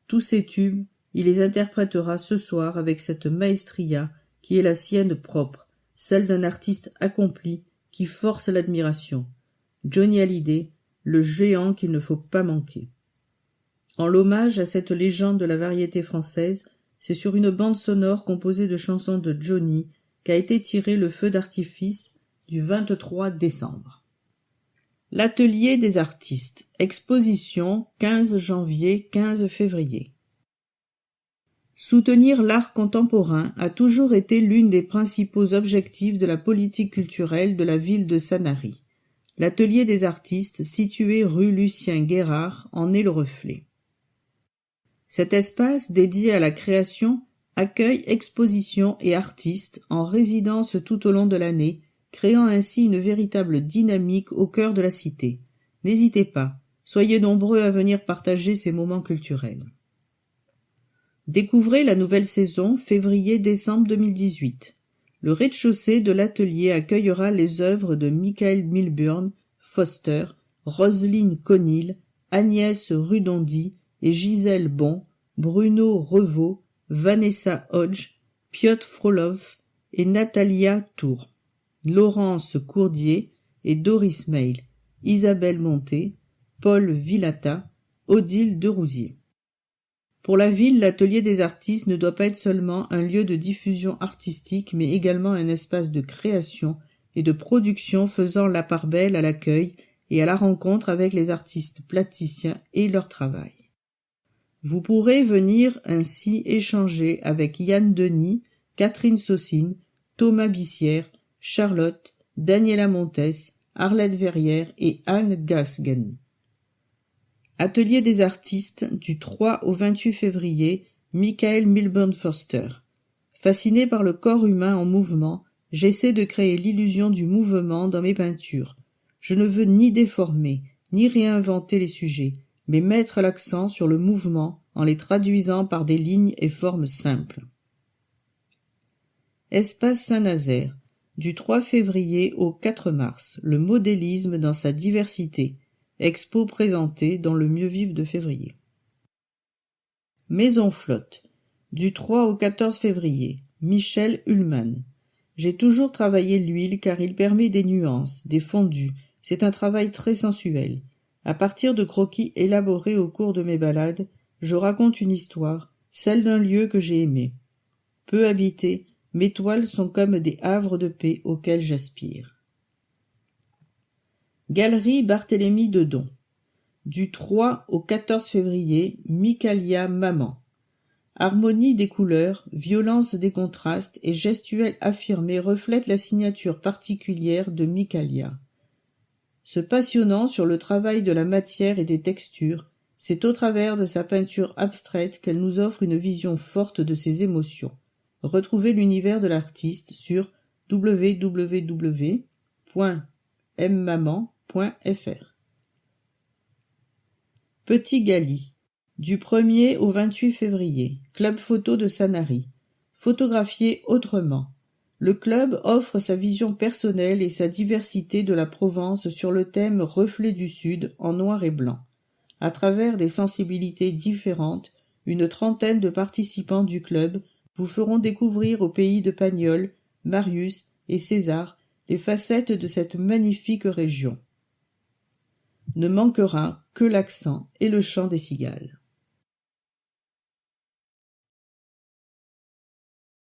[SPEAKER 1] Tous ses tubes, il les interprétera ce soir avec cette maestria qui est la sienne propre, celle d'un artiste accompli qui force l'admiration. Johnny Hallyday, le géant qu'il ne faut pas manquer. En l'hommage à cette légende de la variété française, c'est sur une bande sonore composée de chansons de Johnny qu'a été tiré le feu d'artifice du 23 décembre. L'atelier des artistes. Exposition 15 janvier 15 février. Soutenir l'art contemporain a toujours été l'une des principaux objectifs de la politique culturelle de la ville de Sanary. L'atelier des artistes, situé rue Lucien Guérard, en est le reflet. Cet espace, dédié à la création, accueille expositions et artistes en résidence tout au long de l'année, créant ainsi une véritable dynamique au cœur de la cité. N'hésitez pas, soyez nombreux à venir partager ces moments culturels. Découvrez la nouvelle saison février-décembre 2018. Le rez-de-chaussée de l'atelier accueillera les œuvres de Michael Milburn Foster, Roselyne Conil, Agnès Rudondy et Gisèle Bon, Bruno Revaux, Vanessa Hodge, Piotr Frolov et Natalia Tour, Laurence Courdier et Doris Mail, Isabelle Monté, Paul Villata, Odile Derouzier. Pour la ville, l'atelier des artistes ne doit pas être seulement un lieu de diffusion artistique, mais également un espace de création et de production faisant la part belle à l'accueil et à la rencontre avec les artistes plasticiens et leur travail. Vous pourrez venir ainsi échanger avec Yann Denis, Catherine Saucine, Thomas Bissière, Charlotte, Daniela Montes, Arlette Verrière et Anne Gasgen. Atelier des artistes du 3 au 28 février, Michael Milburn Foster. Fasciné par le corps humain en mouvement, j'essaie de créer l'illusion du mouvement dans mes peintures. Je ne veux ni déformer, ni réinventer les sujets, mais mettre l'accent sur le mouvement en les traduisant par des lignes et formes simples. Espace Saint-Nazaire, du 3 février au 4 mars, le modélisme dans sa diversité. Expo présentée dans le mieux-vivre de février. Maison Flotte, du 3 au 14 février, Michel Ullmann. J'ai toujours travaillé l'huile car il permet des nuances, des fondus. C'est un travail très sensuel. À partir de croquis élaborés au cours de mes balades, je raconte une histoire, celle d'un lieu que j'ai aimé. Peu habité, mes toiles sont comme des havres de paix auxquels j'aspire. Galerie Barthélemy Dedon. Du 3 au 14 février, Micalia Maman. Harmonie des couleurs, violence des contrastes et gestuelle affirmée reflètent la signature particulière de Micalia. Se passionnant sur le travail de la matière et des textures, c'est au travers de sa peinture abstraite qu'elle nous offre une vision forte de ses émotions. Retrouvez l'univers de l'artiste sur www.mmaman.fr. Petit Gali. Du 1er au 28 février, Club Photo de Sanary. Photographier autrement. Le club offre sa vision personnelle et sa diversité de la Provence sur le thème Reflet du Sud en noir et blanc. À travers des sensibilités différentes, une trentaine de participants du club vous feront découvrir au pays de Pagnol, Marius et César les facettes de cette magnifique région. Ne manquera que l'accent et le chant des cigales.